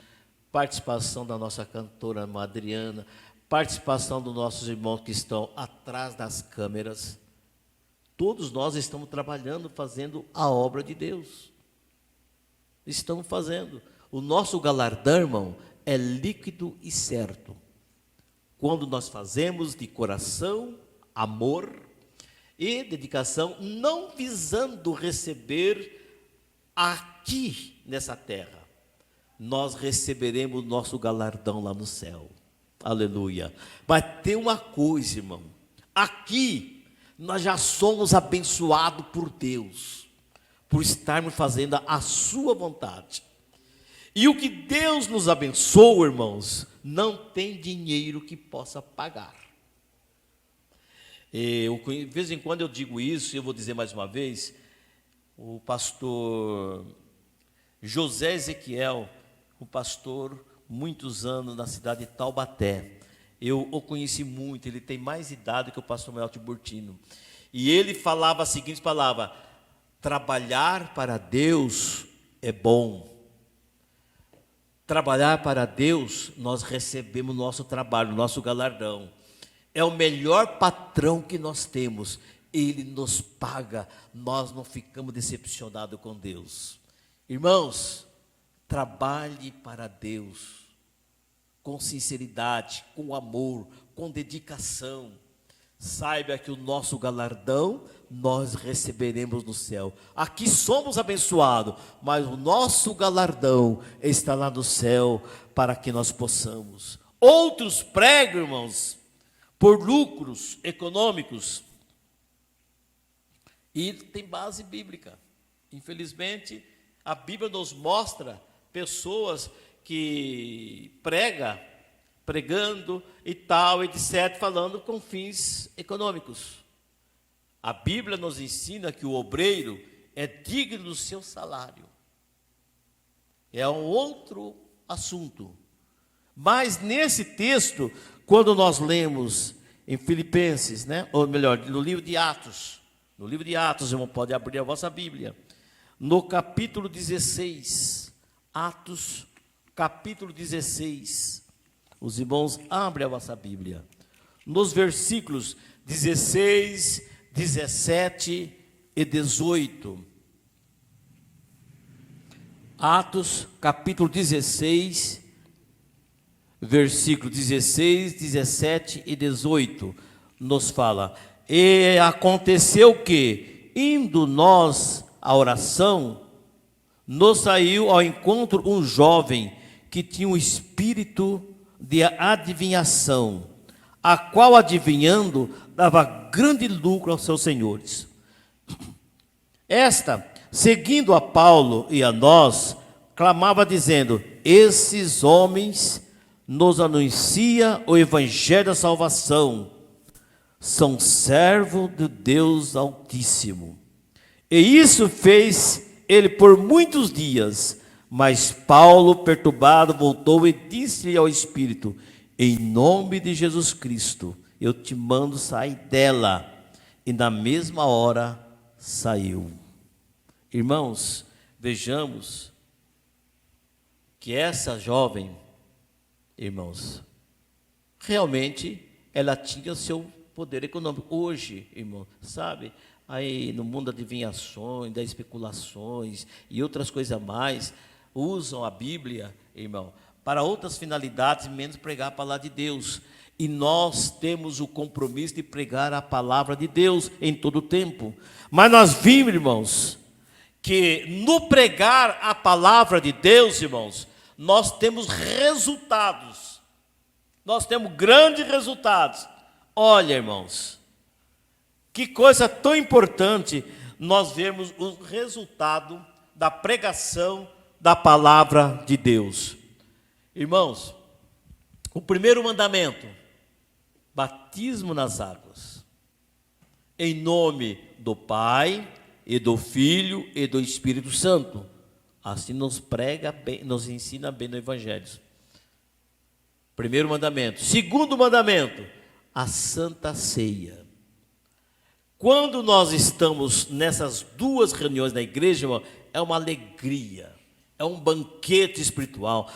participação da nossa cantora Adriana, participação dos nossos irmãos que estão atrás das câmeras. Todos nós estamos trabalhando, fazendo a obra de Deus. Estamos fazendo. O nosso galardão, irmão, é líquido e certo. Quando nós fazemos de coração, amor e dedicação, não visando receber aqui nessa terra, nós receberemos o nosso galardão lá no céu. Aleluia. Mas tem uma coisa, irmão, aqui nós já somos abençoados por Deus, por estarmos fazendo a sua vontade. E o que Deus nos abençoa, irmãos, não tem dinheiro que possa pagar. De vez em quando eu digo isso, eu vou dizer mais uma vez, o pastor José Ezequiel, um pastor, muitos anos na cidade de Taubaté. Eu o conheci muito, ele tem mais idade que o pastor Manuel Tiburtino. E ele falava as seguintes palavras: trabalhar para Deus é bom. Trabalhar para Deus, nós recebemos nosso trabalho, nosso galardão. É o melhor patrão que nós temos. Ele nos paga, nós não ficamos decepcionados com Deus. Irmãos, trabalhe para Deus, com sinceridade, com amor, com dedicação. Saiba que o nosso galardão nós receberemos no céu. Aqui somos abençoados, mas o nosso galardão está lá no céu para que nós possamos. Outros pregam, irmãos, por lucros econômicos. E tem base bíblica. Infelizmente, a Bíblia nos mostra pessoas que pregando e tal, etc., falando com fins econômicos. A Bíblia nos ensina que o obreiro é digno do seu salário. É um outro assunto. Mas nesse texto, quando nós lemos em Filipenses, né, ou melhor, no livro de Atos, irmão, pode abrir a vossa Bíblia, no capítulo 16, Atos, capítulo 16, os irmãos abrem a vossa Bíblia, nos versículos 16, 17 e 18, Atos, capítulo 16, versículo 16, 17 e 18, nos fala: e aconteceu que, indo nós à oração, nos saiu ao encontro um jovem que tinha um espírito de adivinhação, a qual, adivinhando, dava grande lucro aos seus senhores. Esta, seguindo a Paulo e a nós, clamava dizendo: esses homens nos anunciam o evangelho da salvação, são servos de Deus Altíssimo. E isso fez ele por muitos dias. Mas Paulo, perturbado, voltou e disse ao Espírito: em nome de Jesus Cristo, eu te mando sair dela. E na mesma hora saiu. Irmãos, vejamos que essa jovem, irmãos, realmente ela tinha seu poder econômico. Hoje, irmão, sabe, aí no mundo da adivinhações, das especulações e outras coisas mais, usam a Bíblia, irmão, para outras finalidades, menos pregar a palavra de Deus. E nós temos o compromisso de pregar a palavra de Deus em todo o tempo. Mas nós vimos, irmãos, que no pregar a palavra de Deus, irmãos, nós temos resultados. Nós temos grandes resultados. Olha, irmãos, que coisa tão importante nós vemos o resultado da pregação da palavra de Deus. Irmãos, o primeiro mandamento, batismo nas águas, em nome do Pai, e do Filho, e do Espírito Santo. Assim nos prega bem, nos ensina bem no Evangelho. Primeiro mandamento. Segundo mandamento, a Santa Ceia. Quando nós estamos nessas duas reuniões na igreja, irmão, é uma alegria, é um banquete espiritual.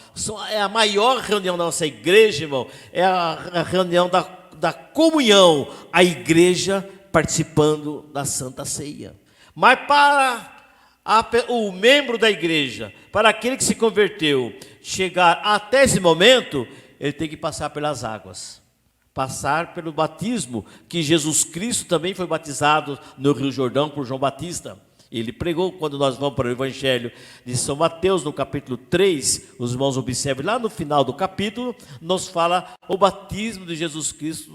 É a maior reunião da nossa igreja, irmão, é a reunião da comunhão, a igreja participando da Santa Ceia. Mas para o membro da igreja, para aquele que se converteu, chegar até esse momento, ele tem que passar pelas águas. Passar pelo batismo, que Jesus Cristo também foi batizado no Rio Jordão por João Batista. Ele pregou, quando nós vamos para o Evangelho de São Mateus, no capítulo 3, os irmãos observem, lá no final do capítulo, nos fala o batismo de Jesus Cristo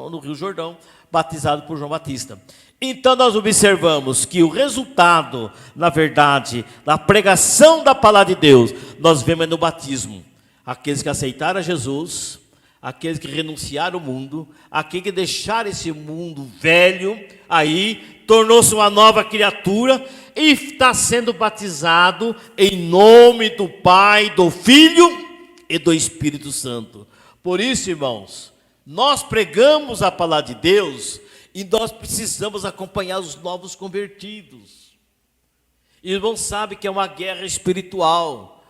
no Rio Jordão, batizado por João Batista. Então nós observamos que o resultado, na verdade, da pregação da palavra de Deus, nós vemos no batismo. Aqueles que aceitaram a Jesus, aqueles que renunciaram ao mundo, aqueles que deixaram esse mundo velho, aí tornou-se uma nova criatura e está sendo batizado em nome do Pai, do Filho e do Espírito Santo. Por isso, irmãos, nós pregamos a palavra de Deus e nós precisamos acompanhar os novos convertidos. Irmãos, sabem que é uma guerra espiritual.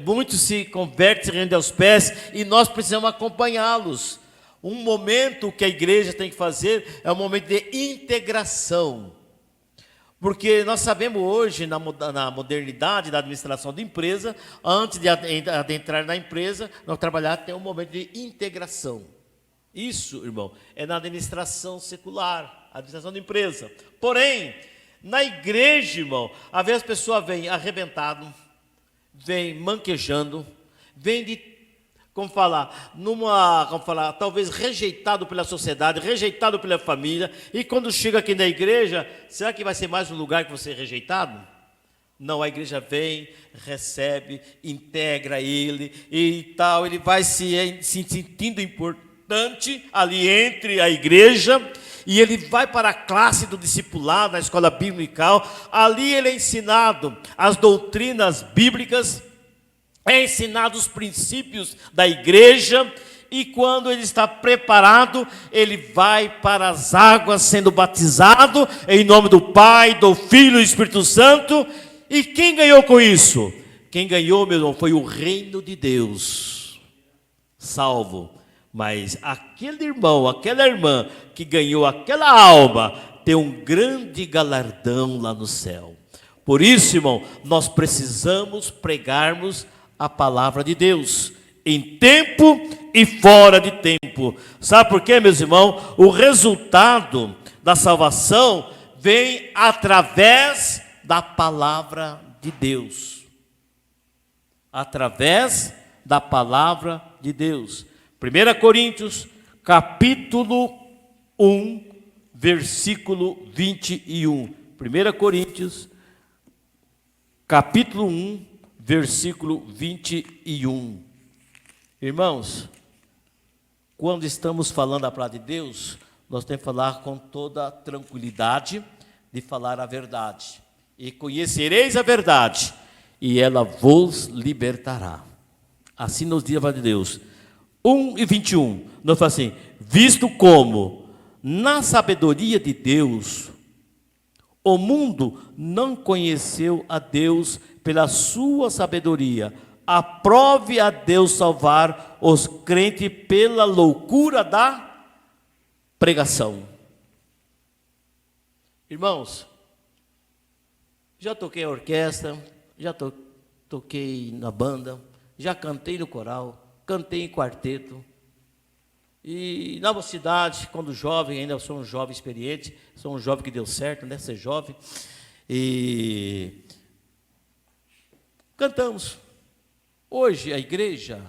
Muitos se convertem, se rendem aos pés, e nós precisamos acompanhá-los. Um momento que a igreja tem que fazer é um momento de integração. Porque nós sabemos hoje, na modernidade da administração de empresa, antes de adentrar na empresa, nós trabalhar tem um momento de integração. Isso, irmão, é na administração secular, administração de empresa. Porém, na igreja, irmão, às vezes a pessoa vem arrebentado, vem manquejando, vem de, talvez rejeitado pela sociedade, rejeitado pela família, e quando chega aqui na igreja, será que vai ser mais um lugar que você é rejeitado? Não, a igreja vem, recebe, integra ele e tal, ele vai se sentindo importante ali entre a igreja, e ele vai para a classe do discipulado, na escola bíblica, ali ele é ensinado as doutrinas bíblicas, é ensinado os princípios da igreja, e quando ele está preparado, ele vai para as águas sendo batizado, em nome do Pai, do Filho e do Espírito Santo. E quem ganhou com isso? Quem ganhou, meu irmão, foi o reino de Deus, salvo. Mas aquele irmão, aquela irmã que ganhou aquela alma, tem um grande galardão lá no céu. Por isso, irmão, nós precisamos pregarmos a palavra de Deus, em tempo e fora de tempo. Sabe por quê, meus irmãos? O resultado da salvação vem através da palavra de Deus. Através da palavra de Deus. 1 Coríntios, capítulo 1, versículo 21. 1 Coríntios, capítulo 1, versículo 21. Irmãos, quando estamos falando a palavra de Deus, nós temos que falar com toda tranquilidade, de falar a verdade. E conhecereis a verdade, e ela vos libertará. Assim nos diz a palavra de Deus. 1:21, nós falamos assim: visto como, na sabedoria de Deus, o mundo não conheceu a Deus pela sua sabedoria, aprove a Deus salvar os crentes pela loucura da pregação. Irmãos, já toquei em orquestra, já toquei na banda, já cantei no coral, cantei em quarteto. E na mocidade, quando jovem, ainda sou um jovem experiente, sou um jovem que deu certo, né, ser jovem. E cantamos. Hoje a igreja,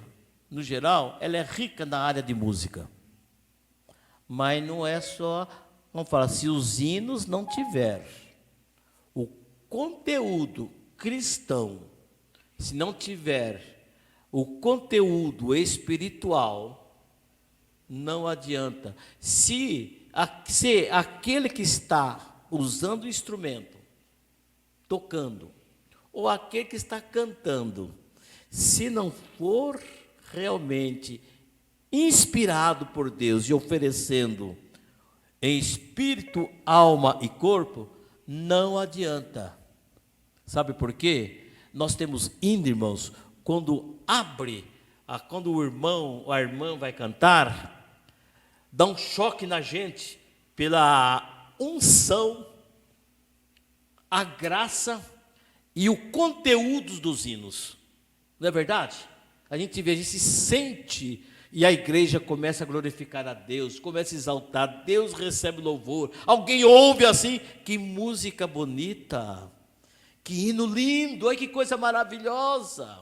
no geral, ela é rica na área de música. Mas não é só, vamos falar, se os hinos não tiver o conteúdo cristão, se não tiver o conteúdo espiritual, não adianta. Se aquele que está usando o instrumento, tocando, ou aquele que está cantando, se não for realmente inspirado por Deus e oferecendo em espírito, alma e corpo, não adianta. Sabe por quê? Nós temos hino, irmãos, quando quando o irmão ou a irmã vai cantar, dá um choque na gente pela unção, a graça e o conteúdo dos hinos. Não é verdade? A gente vê, a gente se sente, e a igreja começa a glorificar a Deus, começa a exaltar, Deus recebe louvor. Alguém ouve assim, que música bonita, que hino lindo, olha que coisa maravilhosa.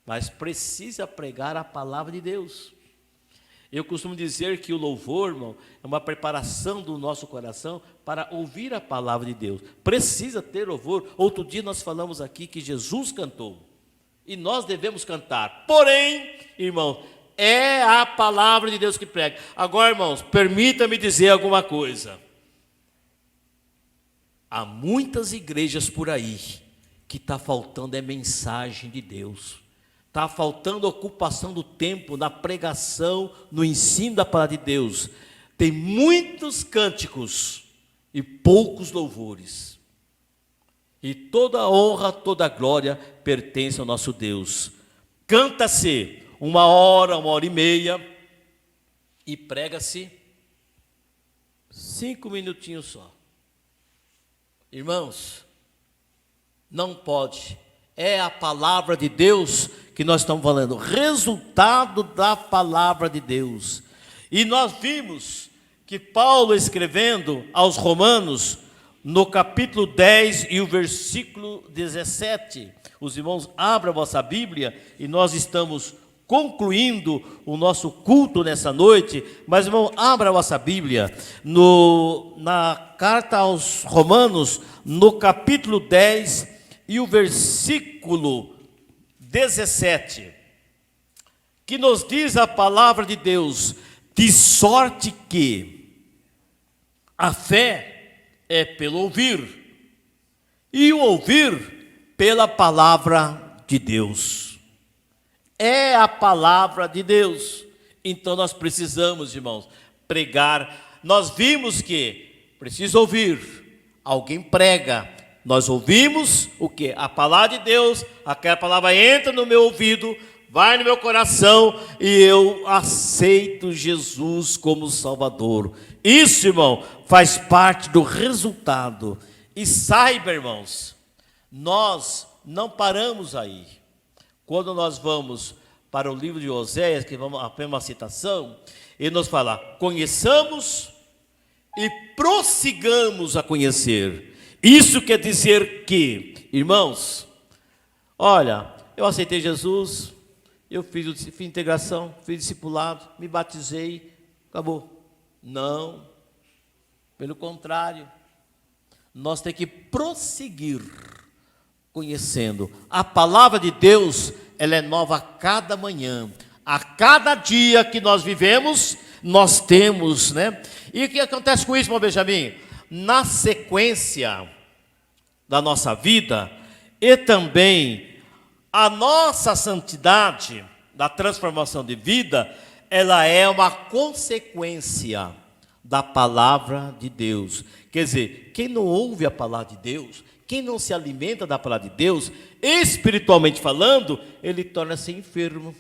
Mas precisa pregar a palavra de Deus. Eu costumo dizer que o louvor, irmão, é uma preparação do nosso coração para ouvir a palavra de Deus. Precisa ter louvor. Outro dia nós falamos aqui que Jesus cantou. E nós devemos cantar. Porém, irmão, é a palavra de Deus que prega. Agora, irmãos, permita-me dizer alguma coisa. Há muitas igrejas por aí que está faltando mensagem de Deus. Está faltando ocupação do tempo na pregação, no ensino da palavra de Deus. Tem muitos cânticos e poucos louvores. E toda a honra, toda a glória pertence ao nosso Deus. Canta-se 1 hora, 1h30 e prega-se 5 minutinhos só. Irmãos, não pode. É a palavra de Deus que nós estamos falando, resultado da palavra de Deus. E nós vimos que Paulo, escrevendo aos Romanos, no capítulo 10 e o versículo 17, os irmãos abram a vossa Bíblia, e nós estamos concluindo o nosso culto nessa noite, mas irmão, abra a vossa Bíblia, na carta aos Romanos, no capítulo 10 e o versículo 17, que nos diz a palavra de Deus, de sorte que a fé é pelo ouvir, e o ouvir pela palavra de Deus. É a palavra de Deus. Então nós precisamos, irmãos, pregar. Nós vimos que precisa ouvir. Alguém prega. Nós ouvimos o quê? A palavra de Deus. Aquela palavra entra no meu ouvido, vai no meu coração e eu aceito Jesus como Salvador. Isso, irmão, faz parte do resultado. E saiba, irmãos, nós não paramos aí. Quando nós vamos para o livro de Oséias, que vamos apenas uma citação, ele nos fala: conheçamos e prossigamos a conhecer. Isso quer dizer que, irmãos, olha, eu aceitei Jesus, eu fiz integração, fiz discipulado, me batizei, acabou. Não, pelo contrário, nós temos que prosseguir conhecendo. A palavra de Deus, ela é nova a cada manhã, a cada dia que nós vivemos, nós temos, né? E o que acontece com isso, irmão Benjamin? Na sequência da nossa vida, e também a nossa santidade, da transformação de vida, ela é uma consequência da palavra de Deus. Quer dizer, quem não ouve a palavra de Deus, quem não se alimenta da palavra de Deus, espiritualmente falando, ele torna-se enfermo.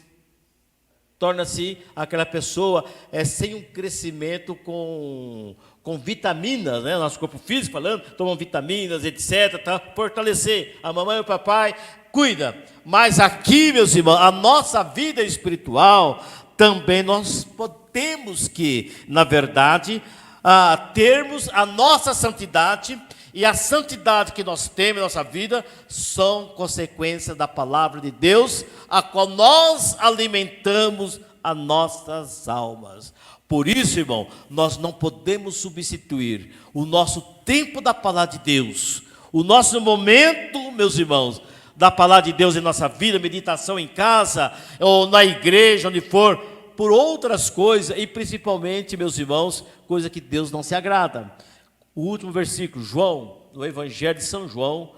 Torna-se aquela pessoa sem um crescimento com vitaminas, né? Nosso corpo físico falando, tomam vitaminas, etc. Tá? Fortalecer a mamãe e o papai. cuida. Mas aqui, meus irmãos, a nossa vida espiritual, também nós temos que, na verdade, termos a nossa santidade, e a santidade que nós temos na nossa vida são consequência da palavra de Deus, a qual nós alimentamos as nossas almas. Por isso, irmão, nós não podemos substituir o nosso tempo da palavra de Deus, o nosso momento, meus irmãos, da palavra de Deus em nossa vida, meditação em casa, ou na igreja, onde for, por outras coisas, e principalmente, meus irmãos, coisa que Deus não se agrada. O último versículo, João, no Evangelho de São João,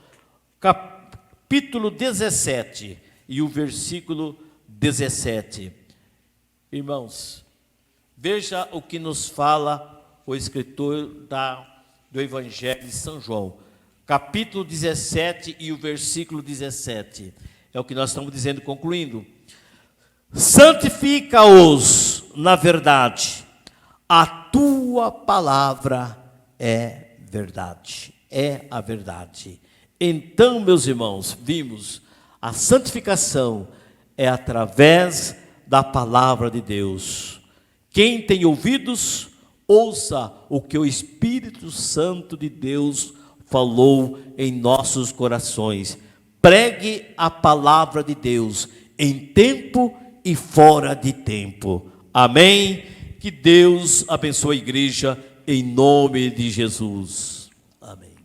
capítulo 17, e o versículo 17. Irmãos, veja o que nos fala o escritor do Evangelho de São João, capítulo 17 e o versículo 17. É o que nós estamos dizendo, concluindo. Santifica-os na verdade, a tua palavra é verdade, é a verdade. Então, meus irmãos, vimos, a santificação é através da palavra de Deus. Quem tem ouvidos, ouça o que o Espírito Santo de Deus falou em nossos corações. Pregue a palavra de Deus em tempo e fora de tempo. Amém? Que Deus abençoe a igreja em nome de Jesus. Amém.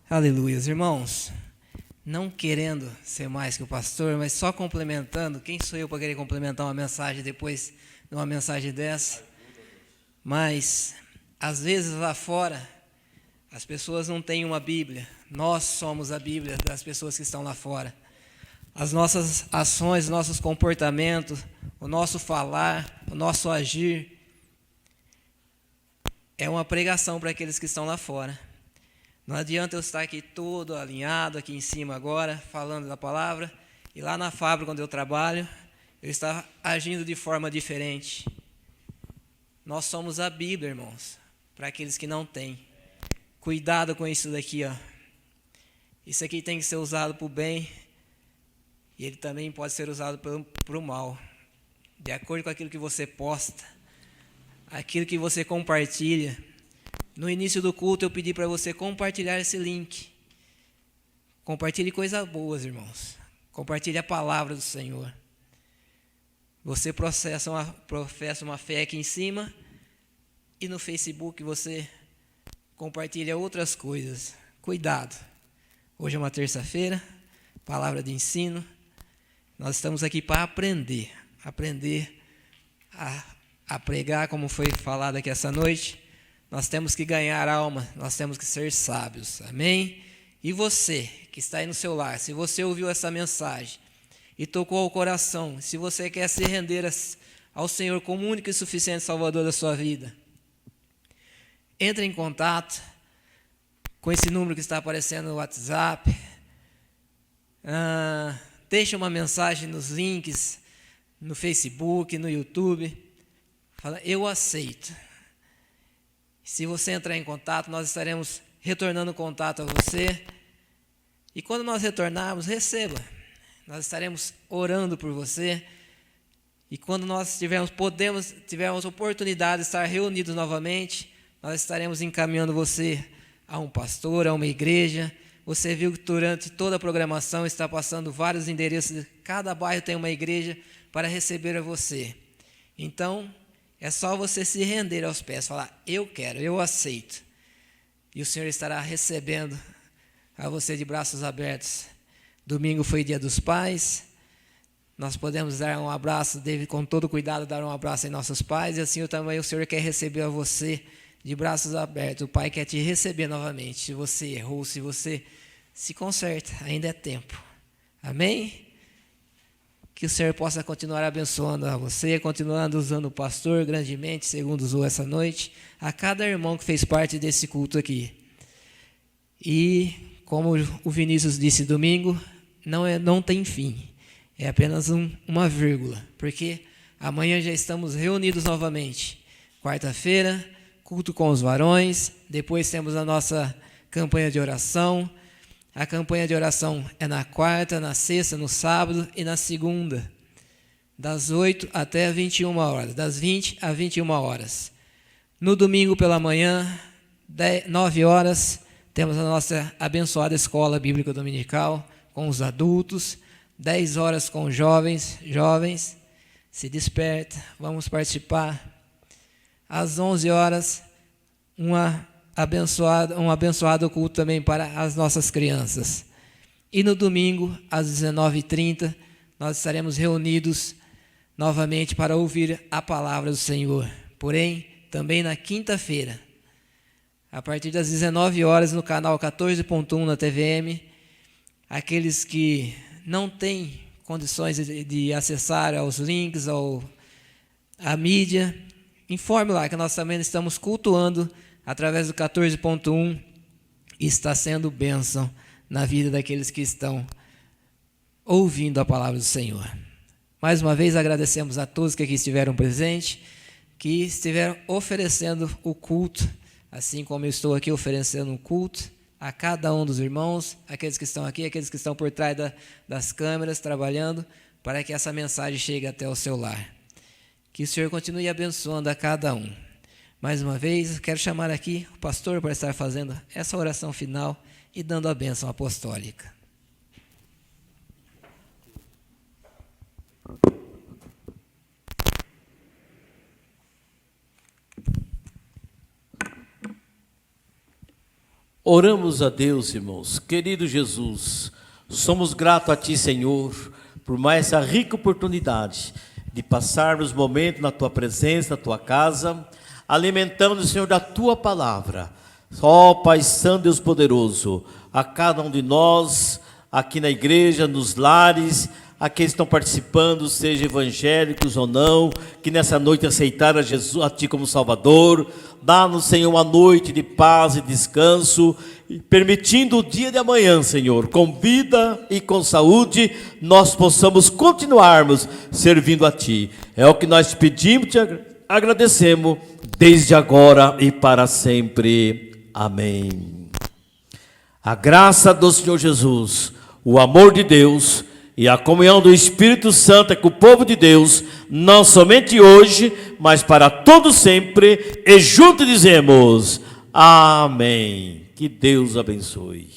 Aleluia, irmãos. Não querendo ser mais que o pastor, mas só complementando. Quem sou eu para querer complementar uma mensagem depois de uma mensagem dessa? Mas, às vezes lá fora, as pessoas não têm uma Bíblia. Nós somos a Bíblia das pessoas que estão lá fora. As nossas ações, os nossos comportamentos, o nosso falar, o nosso agir, é uma pregação para aqueles que estão lá fora. Não adianta eu estar aqui todo alinhado, aqui em cima agora, falando da palavra, e lá na fábrica onde eu trabalho, eu estar agindo de forma diferente. Nós somos a Bíblia, irmãos, para aqueles que não têm. Cuidado com isso daqui, ó. Isso aqui tem que ser usado para o bem, e ele também pode ser usado para o mal. De acordo com aquilo que você posta, aquilo que você compartilha. No início do culto eu pedi para você compartilhar esse link. Compartilhe coisas boas, irmãos. Compartilhe a palavra do Senhor. Você professa uma fé aqui em cima e no Facebook você compartilha outras coisas. Cuidado. Hoje é uma terça-feira, palavra de ensino. Nós estamos aqui para aprender a pregar, como foi falado aqui essa noite. Nós temos que ganhar alma, nós temos que ser sábios, amém? E você, que está aí no seu lar, se você ouviu essa mensagem e tocou ao coração, se você quer se render ao Senhor como único e suficiente Salvador da sua vida, entre em contato com esse número que está aparecendo no WhatsApp, deixa uma mensagem nos links, no Facebook, no YouTube, fala, eu aceito. Se você entrar em contato, nós estaremos retornando contato a você. E quando nós retornarmos, receba. Nós estaremos orando por você. E quando nós tivermos oportunidade de estar reunidos novamente, nós estaremos encaminhando você a um pastor, a uma igreja. Você viu que durante toda a programação está passando vários endereços. Cada bairro tem uma igreja para receber a você. Então, é só você se render aos pés, falar, eu quero, eu aceito. E o Senhor estará recebendo a você de braços abertos. Domingo foi dia dos pais. Nós podemos dar um abraço, com todo cuidado, dar um abraço em nossos pais. E assim também o Senhor quer receber a você de braços abertos. O Pai quer te receber novamente. Se você errou, se você se conserta, ainda é tempo. Amém? Que o Senhor possa continuar abençoando a você, continuando usando o pastor grandemente, segundo usou essa noite, a cada irmão que fez parte desse culto aqui. E, como o Vinícius disse domingo, não tem fim. é apenas uma vírgula, porque amanhã já estamos reunidos novamente. Quarta-feira, culto com os varões, depois temos a nossa campanha de oração. A campanha de oração é na quarta, na sexta, no sábado e na segunda, das 8 até 21 horas, das 20 a 21 horas. No domingo pela manhã, 9 horas, temos a nossa abençoada escola bíblica dominical com os adultos, 10 horas com os jovens, se desperta, vamos participar. Às 11 horas, um abençoado culto também para as nossas crianças. E no domingo, às 19h30, nós estaremos reunidos novamente para ouvir a palavra do Senhor. Porém, também na quinta-feira, a partir das 19 horas, no canal 14.1 na TVM, aqueles que não têm condições de acessar aos links, à mídia, informe lá que nós também estamos cultuando através do 14.1 e está sendo bênção na vida daqueles que estão ouvindo a palavra do Senhor. Mais uma vez agradecemos a todos que aqui estiveram presentes, que estiveram oferecendo o culto, assim como eu estou aqui oferecendo um culto a cada um dos irmãos, aqueles que estão aqui, aqueles que estão por trás das câmeras, trabalhando, para que essa mensagem chegue até o seu lar. Que o Senhor continue abençoando a cada um. Mais uma vez, quero chamar aqui o pastor para estar fazendo essa oração final e dando a bênção apostólica. Oramos a Deus, irmãos. Querido Jesus, somos gratos a Ti, Senhor, por mais essa rica oportunidade de passarmos momentos na Tua presença, na Tua casa, alimentando, Senhor, da Tua palavra. Ó Pai Santo, Deus poderoso, a cada um de nós, aqui na igreja, nos lares, aqueles que estão participando, sejam evangélicos ou não, que nessa noite aceitaram a Jesus, a Ti como Salvador. Dá-nos, Senhor, uma noite de paz e descanso, permitindo o dia de amanhã, Senhor, com vida e com saúde, nós possamos continuarmos servindo a Ti. É o que nós te pedimos, te agradecemos, desde agora e para sempre. Amém. A graça do Senhor Jesus, o amor de Deus e a comunhão do Espírito Santo é com o povo de Deus, não somente hoje, mas para todo sempre, e juntos dizemos, amém. Que Deus abençoe.